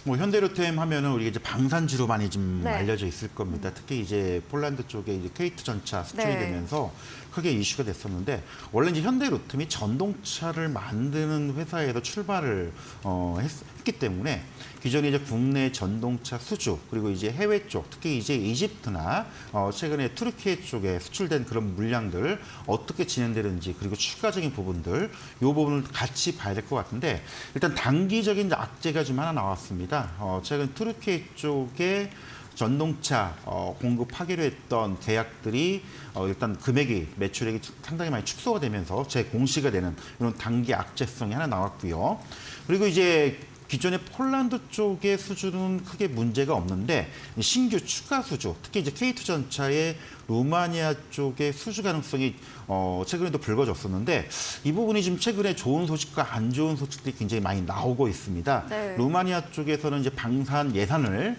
뭐 현대로템 하면은 우리가 이제 방산주로 많이 좀 네. 알려져 있을 겁니다. 특히 이제 폴란드 쪽에 이제 K2 전차 수출이 네. 되면서 크게 이슈가 됐었는데 원래 이제 현대로템이 전동차를 만드는 회사에서 출발을 했기 때문에 기존에 이제 국내 전동차 수주 그리고 이제 해외 쪽 특히 이제 이집트나 최근에 투르키예 쪽에 수출된 그런 물량들 어떻게 진행되는지 그리고 추가적인 부분들 이 부분을 같이 봐야 될 것 같은데 일단 단기적인 악재가 좀 하나 나왔습니다. 최근 투르키예 쪽에 전동차 공급하기로 했던 계약들이 일단 금액이 매출액이 상당히 많이 축소가 되면서 재공시가 되는 이런 단기 악재성이 하나 나왔고요. 그리고 이제 기존의 폴란드 쪽의 수주는 크게 문제가 없는데 신규 추가 수주, 특히 이제 K2전차의 루마니아 쪽의 수주 가능성이 최근에도 불거졌었는데 이 부분이 지금 최근에 좋은 소식과 안 좋은 소식들이 굉장히 많이 나오고 있습니다. 네. 루마니아 쪽에서는 이제 방산 예산을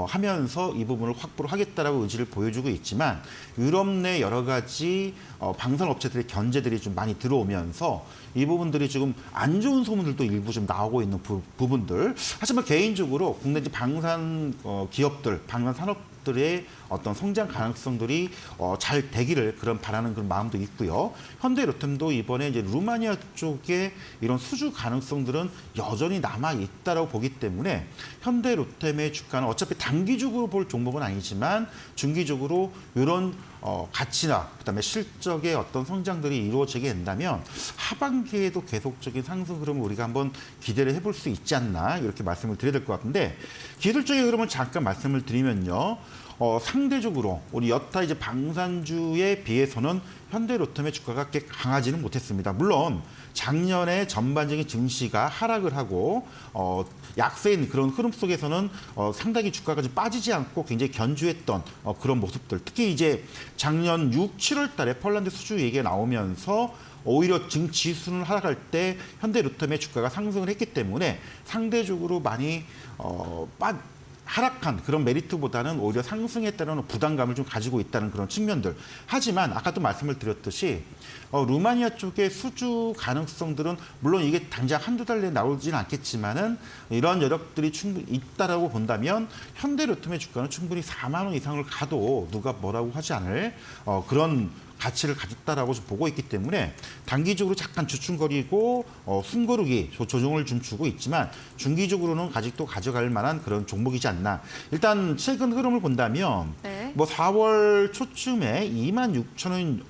하면서 이 부분을 확보를 하겠다라고 의지를 보여주고 있지만 유럽 내 여러 가지 방산 업체들의 견제들이 좀 많이 들어오면서 이 부분들이 지금 안 좋은 소문들도 일부 좀 나오고 있는 부분들. 하지만 개인적으로 국내 이제 방산 기업들, 방산 산업들의 어떤 성장 가능성들이 잘 되기를 바라는 그런 마음도 있고요. 현대로템도 이번에 이제 루마니아 쪽에 이런 수주 가능성들은 여전히 남아 있다라고 보기 때문에 현대로템의 주가는 어차피 단기적으로 볼 종목은 아니지만 중기적으로 이런 가치나 그다음에 실적의 어떤 성장들이 이루어지게 된다면 하반기에도 계속적인 상승 흐름을 우리가 한번 기대를 해볼 수 있지 않나 이렇게 말씀을 드려야 될 것 같은데 기술적인 흐름을 잠깐 말씀을 드리면요. 상대적으로 우리 여타 이제 방산주에 비해서는 현대로템의 주가가 그렇게 강하지는 못했습니다. 물론 작년에 전반적인 증시가 하락을 하고 약세인 그런 흐름 속에서는 상당히 주가가 좀 빠지지 않고 굉장히 견주했던 그런 모습들. 특히 이제 작년 6, 7월 달에 폴란드 수주 얘기가 나오면서 오히려 지수는 하락할 때 현대로템의 주가가 상승을 했기 때문에 상대적으로 많이 하락한 그런 메리트보다는 오히려 상승에 따른 부담감을 좀 가지고 있다는 그런 측면들. 하지만 아까도 말씀을 드렸듯이 루마니아 쪽의 수주 가능성들은 물론 이게 당장 한두 달 내에 나오지는 않겠지만은 이런 여력들이 충분히 있다라고 본다면 현대로템의 주가는 충분히 4만 원 이상을 가도 누가 뭐라고 하지 않을 그런 가치를 가졌다라고 좀 보고 있기 때문에 단기적으로 잠깐 주춤거리고 숨고르기 조정을 좀 주고 있지만 중기적으로는 아직도 가져갈 만한 그런 종목이지 않나. 일단 최근 흐름을 본다면 네. 뭐 4월 초쯤에 26,000원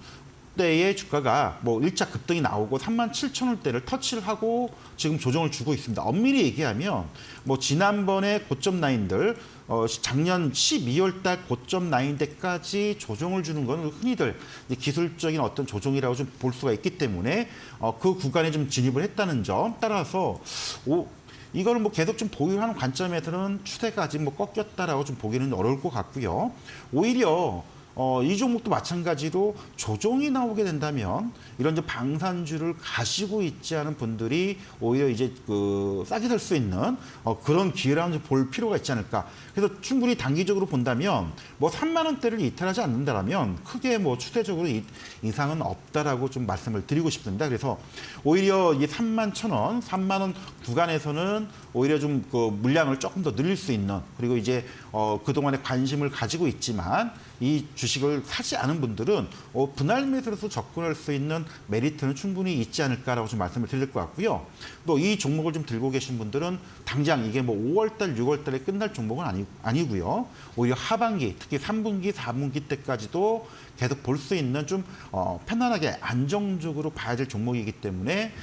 대의 주가가 뭐 일자 급등이 나오고 37,000원대를 터치를 하고 지금 조정을 주고 있습니다. 엄밀히 얘기하면 뭐 지난번에 고점 라인들 작년 12월 달 고점 라인대까지 조정을 주는 건 흔히들 기술적인 어떤 조정이라고 좀 볼 수가 있기 때문에 그 구간에 좀 진입을 했다는 점 따라서 이거는 뭐 계속 좀 보유하는 관점에서는 추세가 아직 뭐 꺾였다라고 좀 보기는 어려울 것 같고요. 오히려 이 종목도 마찬가지로 조정이 나오게 된다면 이런 이제 방산주를 가지고 있지 않은 분들이 오히려 이제 싸게 될 수 있는 그런 기회를 한번 볼 필요가 있지 않을까. 그래서 충분히 단기적으로 본다면 뭐 3만 원대를 이탈하지 않는다라면 크게 뭐 추세적으로 이상은 없다라고 좀 말씀을 드리고 싶습니다. 그래서 오히려 이 3만 1,000원, 3만 원 구간에서는 오히려 좀 물량을 조금 더 늘릴 수 있는 그리고 이제 그동안에 관심을 가지고 있지만 이 주식을 사지 않은 분들은 분할 매수로서 접근할 수 있는 메리트는 충분히 있지 않을까라고 좀 말씀을 드릴 것 같고요. 또 이 종목을 좀 들고 계신 분들은 당장 이게 뭐 5월달, 6월달에 끝날 종목은 아니고요. 오히려 하반기, 특히 3분기, 4분기 때까지도 계속 볼 수 있는 좀 편안하게 안정적으로 봐야 될 종목이기 때문에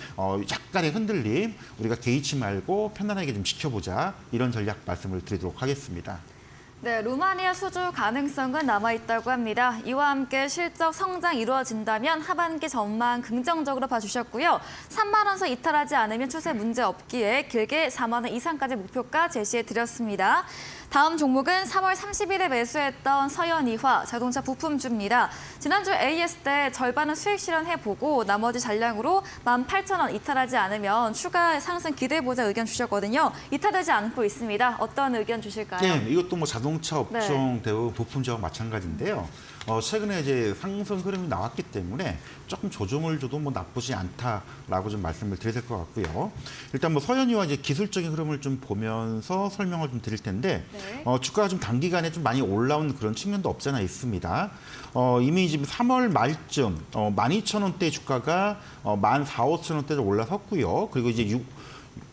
약간의 흔들림 우리가 개의치 말고 편안하게 좀 지켜보자 이런 전략 말씀을 드리도록 하겠습니다. 네, 루마니아 수주 가능성은 남아있다고 합니다. 이와 함께 실적 성장 이루어진다면 하반기 전망 긍정적으로 봐주셨고요. 3만 원서 이탈하지 않으면 추세 문제 없기에 길게 4만 원 이상까지 목표가 제시해드렸습니다. 다음 종목은 3월 30일에 매수했던 서현이화 자동차 부품주입니다. 지난주 AS 때 절반은 수익 실현해보고 나머지 잔량으로 18,000원 이탈하지 않으면 추가 상승 기대해보자 의견 주셨거든요. 이탈되지 않고 있습니다. 어떤 의견 주실까요? 네, 이것도 뭐 자동차 업종 대부분 부품주와 마찬가지인데요. 최근에 이제 상승 흐름이 나왔기 때문에 조금 조정을 줘도 뭐 나쁘지 않다라고 좀 말씀을 드려야 될 것 같고요. 일단 뭐 서현이와 이제 기술적인 흐름을 좀 보면서 설명을 좀 드릴 텐데 네. 주가가 좀 단기간에 좀 많이 올라온 그런 측면도 없지 않아 있습니다. 이미 지금 3월 말쯤 12,000원대 주가가 14,000-15,000원대로 올라섰고요. 그리고 이제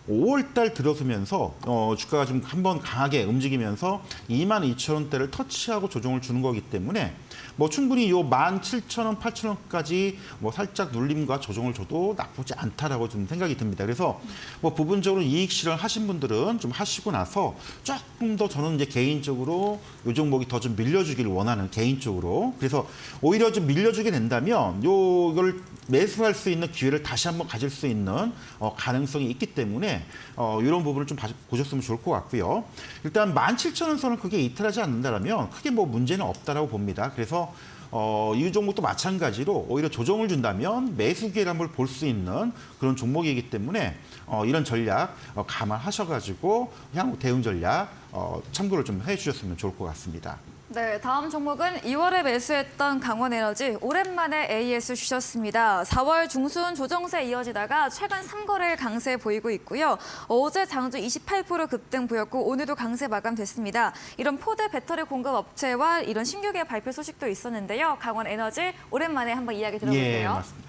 5월 달 들어서면서 주가가 좀 한번 강하게 움직이면서 22,000원대를 터치하고 조정을 주는 거기 때문에 뭐 충분히 요 17,000원, 8,000원까지 뭐 살짝 눌림과 조정을 줘도 나쁘지 않다라고 좀 생각이 듭니다. 그래서 뭐 부분적으로 이익 실현 하신 분들은 좀 하시고 나서 조금 더 저는 이제 개인적으로 요 종목이 더 좀 밀려주길 원하는 개인적으로. 그래서 오히려 좀 밀려주게 된다면 이걸 매수할 수 있는 기회를 다시 한번 가질 수 있는 가능성이 있기 때문에 이런 부분을 좀 보셨으면 좋을 것 같고요. 일단 17,000원 선을 크게 이탈하지 않는다면 크게 뭐 문제는 없다라고 봅니다. 그래서 이 종목도 마찬가지로 오히려 조정을 준다면 매수 기회를 한번 볼 수 있는 그런 종목이기 때문에 이런 전략 감안하셔가지고 향후 대응 전략 참고를 좀 해주셨으면 좋을 것 같습니다. 네, 다음 종목은 2월에 매수했던 강원에너지 오랜만에 AS 주셨습니다. 4월 중순 조정세 이어지다가 최근 3거래일 강세 보이고 있고요. 어제 장주 28% 급등 보였고 오늘도 강세 마감됐습니다. 이런 포대 배터리 공급 업체와 이런 신규 기업 발표 소식도 있었는데요. 강원에너지 오랜만에 한번 이야기 들어볼게요. 예, 맞습니다.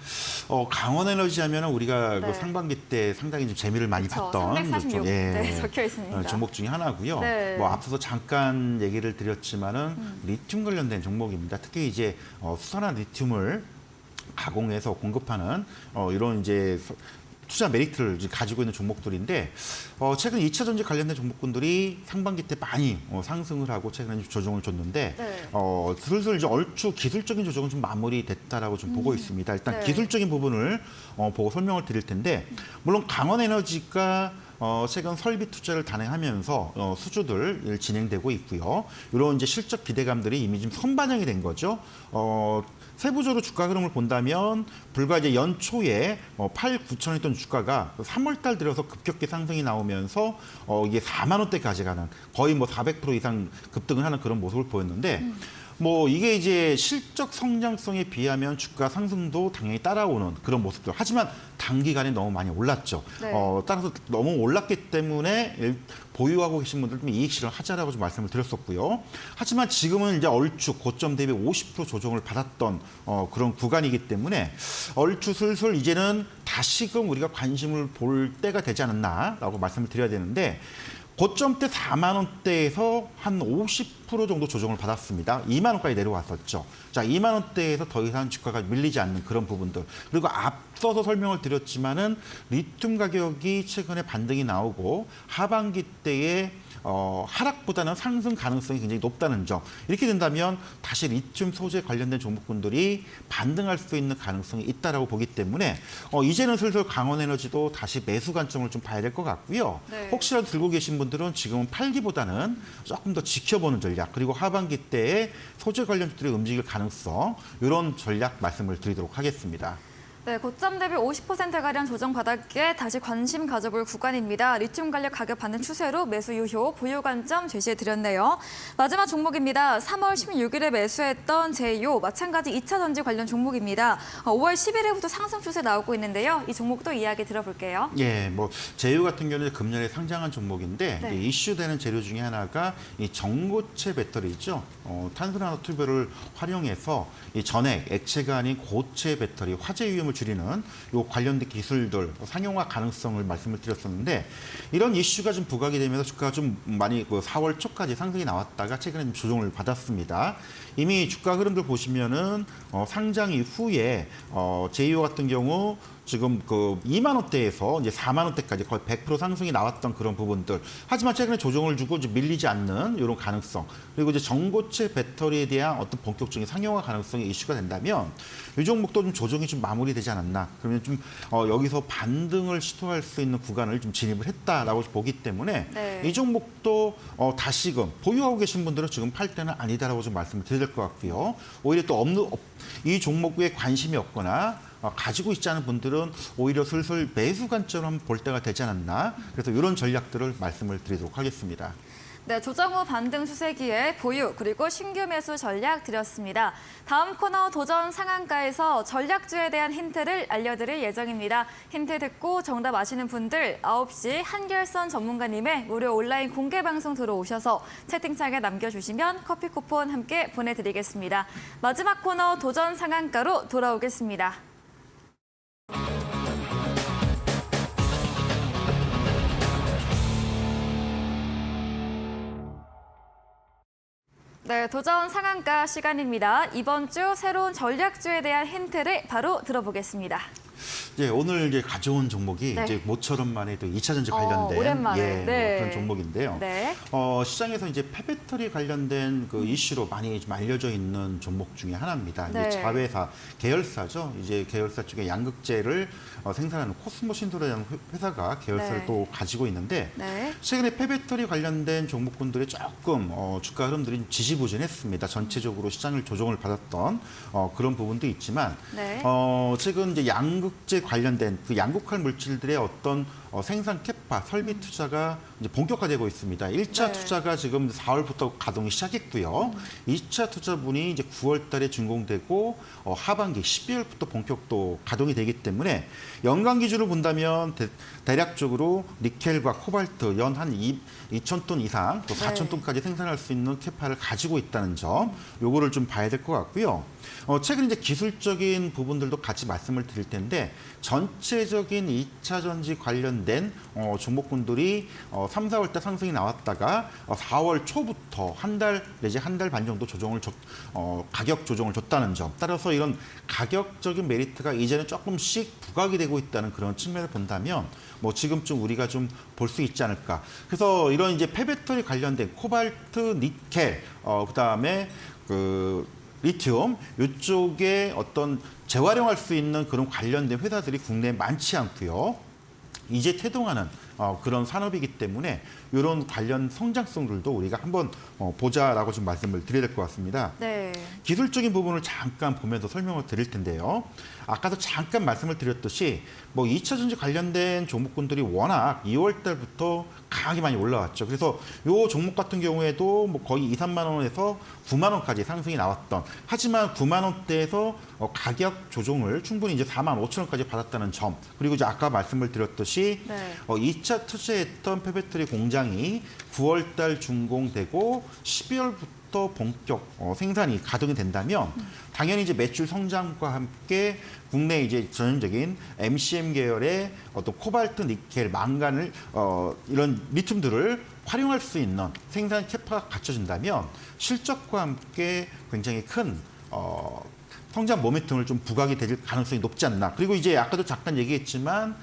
강원에너지 하면은 우리가 네. 그 상반기 때 상당히 좀 재미를 많이 그렇죠. 봤던 346 네, 적혀 있습니다. 종목 중에 하나고요. 네. 뭐 앞서서 잠깐 얘기를 드렸지만은 리튬 관련된 종목입니다. 특히 이제 수산화 리튬을 가공해서 공급하는 이런 이제 투자 메리트를 이제 가지고 있는 종목들인데 최근 2차 전지 관련된 종목군들이 상반기 때 많이 상승을 하고 최근에 조정을 줬는데 네. 슬슬 이제 얼추 기술적인 조정은 좀 마무리됐다라고 좀 보고 있습니다. 일단 네. 기술적인 부분을 보고 설명을 드릴 텐데 물론 강원에너지가 최근 설비 투자를 단행하면서 수주들 진행되고 있고요. 이런 이제 실적 기대감들이 이미 좀 선반영이 된 거죠. 세부적으로 주가 흐름을 본다면 불과 이제 연초에 8, 9천원 있던 주가가 3월 달 들어서 급격히 상승이 나오면서 이게 4만 원대까지 가는 거의 뭐 400% 이상 급등을 하는 그런 모습을 보였는데 뭐 이게 이제 실적 성장성에 비하면 주가 상승도 당연히 따라오는 그런 모습들. 하지만 단기간에 너무 많이 올랐죠. 네. 따라서 너무 올랐기 때문에 보유하고 계신 분들 좀 이익 실현 하자라고 좀 말씀을 드렸었고요. 하지만 지금은 이제 얼추 고점 대비 50% 조정을 받았던 그런 구간이기 때문에 얼추 슬슬 이제는 다시금 우리가 관심을 볼 때가 되지 않았나라고 말씀을 드려야 되는데 고점 때 4만 원대에서 한 50% 정도 조정을 받았습니다. 2만 원까지 내려왔었죠. 자, 2만 원대에서 더 이상 주가가 밀리지 않는 그런 부분들. 그리고 앞서서 설명을 드렸지만은 리튬 가격이 최근에 반등이 나오고 하반기 때에 하락보다는 상승 가능성이 굉장히 높다는 점. 이렇게 된다면 다시 리튬 소재 관련된 종목군들이 반등할 수 있는 가능성이 있다라고 보기 때문에 이제는 슬슬 강원에너지도 다시 매수 관점을 좀 봐야 될 것 같고요. 네. 혹시라도 들고 계신 분들은 지금은 팔기보다는 조금 더 지켜보는 전략 그리고 하반기 때에 소재 관련주들이 움직일 가능성 이런 전략 말씀을 드리도록 하겠습니다. 네, 고점 대비 50%가량 조정받았기에 다시 관심 가져볼 구간입니다. 리튬 관련 가격 반등 추세로 매수 유효, 보유 관점 제시해드렸네요. 마지막 종목입니다. 3월 16일에 매수했던 제이오, 마찬가지 2차 전지 관련 종목입니다. 5월 11일부터 상승 추세 나오고 있는데요. 이 종목도 이야기 들어볼게요. 예, 뭐 제휴 같은 경우는 금년에 상장한 종목인데 네. 이제 이슈되는 재료 중에 하나가 이 전고체 배터리죠. 탄소나노 튜브를 활용해서 이 전액 액체가 아닌 고체 배터리 화재 위험을 줄이는 요 관련된 기술들 상용화 가능성을 말씀을 드렸었는데 이런 이슈가 좀 부각이 되면서 주가가 좀 많이 4월 초까지 상승이 나왔다가 최근에 좀 조정을 받았습니다. 이미 주가 흐름들 보시면은 상장 이후에 제이오 같은 경우 지금 그 2만 원대에서 이제 4만 원대까지 거의 100% 상승이 나왔던 그런 부분들. 하지만 최근에 조정을 주고 이제 밀리지 않는 이런 가능성. 그리고 이제 전고체 배터리에 대한 어떤 본격적인 상용화 가능성이 이슈가 된다면 이 종목도 좀 조정이 좀 마무리되지 않았나. 그러면 좀 여기서 반등을 시도할 수 있는 구간을 좀 진입을 했다라고 보기 때문에 네. 이 종목도 다시금 보유하고 계신 분들은 지금 팔 때는 아니다라고 좀 말씀을 드려야 될 것 같고요. 오히려 또 이 종목에 관심이 없거나 가지고 있지 않은 분들은 오히려 슬슬 매수 관점을 한번 볼 때가 되지 않았나. 그래서 이런 전략들을 말씀을 드리도록 하겠습니다. 네, 조정 후 반등 추세기에 보유 그리고 신규 매수 전략 드렸습니다. 다음 코너 도전 상한가에서 전략주에 대한 힌트를 알려드릴 예정입니다. 힌트 듣고 정답 아시는 분들 9시 한결선 전문가님의 무료 온라인 공개 방송 들어오셔서 채팅창에 남겨주시면 커피 쿠폰 함께 보내드리겠습니다. 마지막 코너 도전 상한가로 돌아오겠습니다. 네, 도전 상한가 시간입니다. 이번 주 새로운 전략주에 대한 힌트를 바로 들어보겠습니다. 예, 오늘 이제 가져온 종목이 네. 이제 모처럼만에 또 2차 전지 관련된 오랜만에. 예, 네. 그런 종목인데요. 네. 시장에서 이제 폐배터리 관련된 그 이슈로 많이 좀 알려져 있는 종목 중에 하나입니다. 네. 이제 자회사 계열사죠. 이제 계열사 쪽에 양극재를 생산하는 코스모 신도라는 회사가 계열사를 네. 또 가지고 있는데 네. 최근에 폐배터리 관련된 종목군들이 조금 주가 흐름들이 지지부진했습니다. 전체적으로 시장을 조정을 받았던 그런 부분도 있지만 네. 최근 이제 양극재 관련된 그 양극할 물질들의 어떤 생산 캐파, 설비 투자가 이제 본격화되고 있습니다. 1차 네. 투자가 지금 4월부터 가동이 시작했고요. 2차 투자분이 이제 9월 달에 준공되고 하반기 12월부터 본격 또 가동이 되기 때문에 연간 기준으로 본다면 대략적으로 니켈과 코발트 연 한 2,000톤 이상 또 4,000톤까지 생산할 수 있는 캐파를 가지고 있다는 점, 요거를 좀 봐야 될 것 같고요. 최근 이제 기술적인 부분들도 같이 말씀을 드릴 텐데 전체적인 2차 전지 관련된 종목군들이 3, 4월 때 상승이 나왔다가 4월 초부터 한 달 내지 한 달 반 정도 가격 조정을 줬다는 점. 따라서 이런 가격적인 메리트가 이제는 조금씩 부각이 되고 있다는 그런 측면을 본다면 뭐 지금쯤 우리가 좀 볼 수 있지 않을까. 그래서 이런 이제 폐배터리 관련된 코발트, 니켈, 그다음에 리튬 이쪽에 어떤 재활용할 수 있는 그런 관련된 회사들이 국내에 많지 않고요. 이제 태동하는 그런 산업이기 때문에 이런 관련 성장성들도 우리가 한번 보자라고 좀 말씀을 드려야 될 것 같습니다. 네. 기술적인 부분을 잠깐 보면서 설명을 드릴 텐데요. 아까도 잠깐 말씀을 드렸듯이 뭐 2차 전지 관련된 종목군들이 워낙 2월 달부터 강하게 많이 올라왔죠. 그래서 이 종목 같은 경우에도 뭐 거의 2, 3만 원에서 9만 원까지 상승이 나왔던, 하지만 9만 원대에서 가격 조정을 충분히 이제 4만 5천 원까지 받았다는 점, 그리고 이제 아까 말씀을 드렸듯이 네. 2차 투자했던 폐배터리 공장이 9월 달 준공되고 12월부터 본격 생산이 가동이 된다면 당연히 이제 매출 성장과 함께 국내 이제 전형적인 MCM 계열의 어떤 코발트, 니켈, 망간을 이런 리튬들을 활용할 수 있는 생산 캐파가 갖춰진다면 실적과 함께 굉장히 큰 성장 모멘텀을 좀 부각이 될 가능성이 높지 않나. 그리고 이제 아까도 잠깐 얘기했지만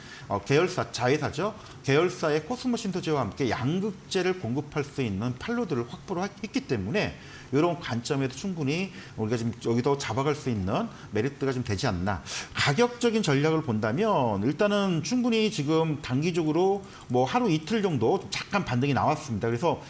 계열사, 자회사죠. 계열사의 코스모 신도제와 함께 양극재를 공급할 수 있는 판로들을 확보를 했기 때문에 이런 관점에도 충분히 우리가 지금 여기도 잡아갈 수 있는 메리트가 좀 되지 않나. 가격적인 전략을 본다면 일단은 충분히 지금 단기적으로 뭐 하루 이틀 정도 잠깐 반등이 나왔습니다. 그래서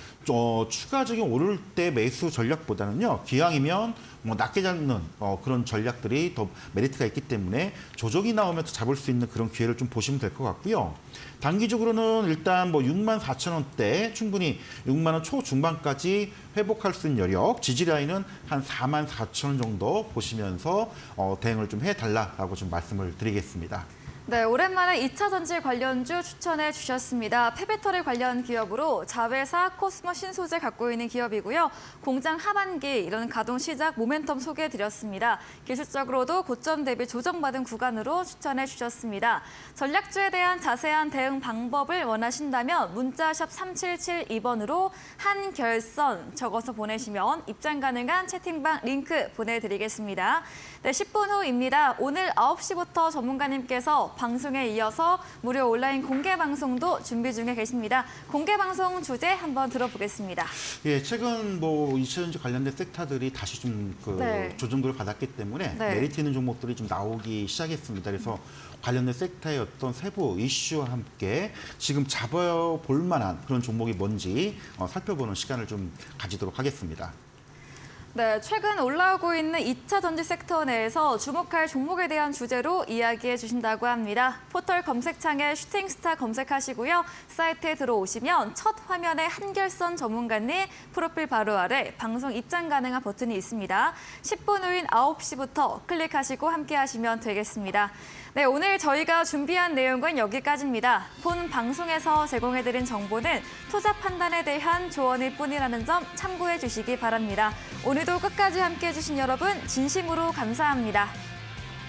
추가적인 오를 때 매수 전략보다는요, 기왕이면 뭐 낮게 잡는 그런 전략들이 더 메리트가 있기 때문에 조정이 나오면 또 잡을 수 있는 그런 기회를 좀 보시면 될 것 같고요. 단기적으로는 일단 뭐 6만 4천 원대 충분히 6만 원 초중반까지 회복할 수 있는 여력, 지지 라인은 한 4만 4천 원 정도 보시면서 대응을 좀 해달라고 좀 말씀을 드리겠습니다. 네, 오랜만에 2차 전지 관련주 추천해 주셨습니다. 폐배터리 관련 기업으로 자회사 코스모 신소재 갖고 있는 기업이고요. 공장 하반기 이런 가동 시작 모멘텀 소개해 드렸습니다. 기술적으로도 고점 대비 조정받은 구간으로 추천해 주셨습니다. 전략주에 대한 자세한 대응 방법을 원하신다면 문자샵 3772번으로 한결선 적어서 보내시면 입장 가능한 채팅방 링크 보내드리겠습니다. 네, 10분 후입니다. 오늘 9시부터 전문가님께서 방송에 이어서 무료 온라인 공개 방송도 준비 중에 계십니다. 공개 방송 주제 한번 들어보겠습니다. 예, 최근 뭐 2차 전지 관련된 섹터들이 다시 좀 네. 조정도를 받았기 때문에 네. 메리트 있는 종목들이 좀 나오기 시작했습니다. 그래서 관련된 섹터의 어떤 세부 이슈와 함께 지금 잡아볼 만한 그런 종목이 뭔지 살펴보는 시간을 좀 가지도록 하겠습니다. 네, 최근 올라오고 있는 2차 전지 섹터 내에서 주목할 종목에 대한 주제로 이야기해 주신다고 합니다. 포털 검색창에 슈팅스타 검색하시고요. 사이트에 들어오시면 첫 화면에 한결선 전문가님 프로필 바로 아래 방송 입장 가능한 버튼이 있습니다. 10분 후인 9시부터 클릭하시고 함께 하시면 되겠습니다. 네, 오늘 저희가 준비한 내용은 여기까지입니다. 본 방송에서 제공해드린 정보는 투자 판단에 대한 조언일 뿐이라는 점 참고해 주시기 바랍니다. 오늘도 끝까지 함께해 주신 여러분 진심으로 감사합니다.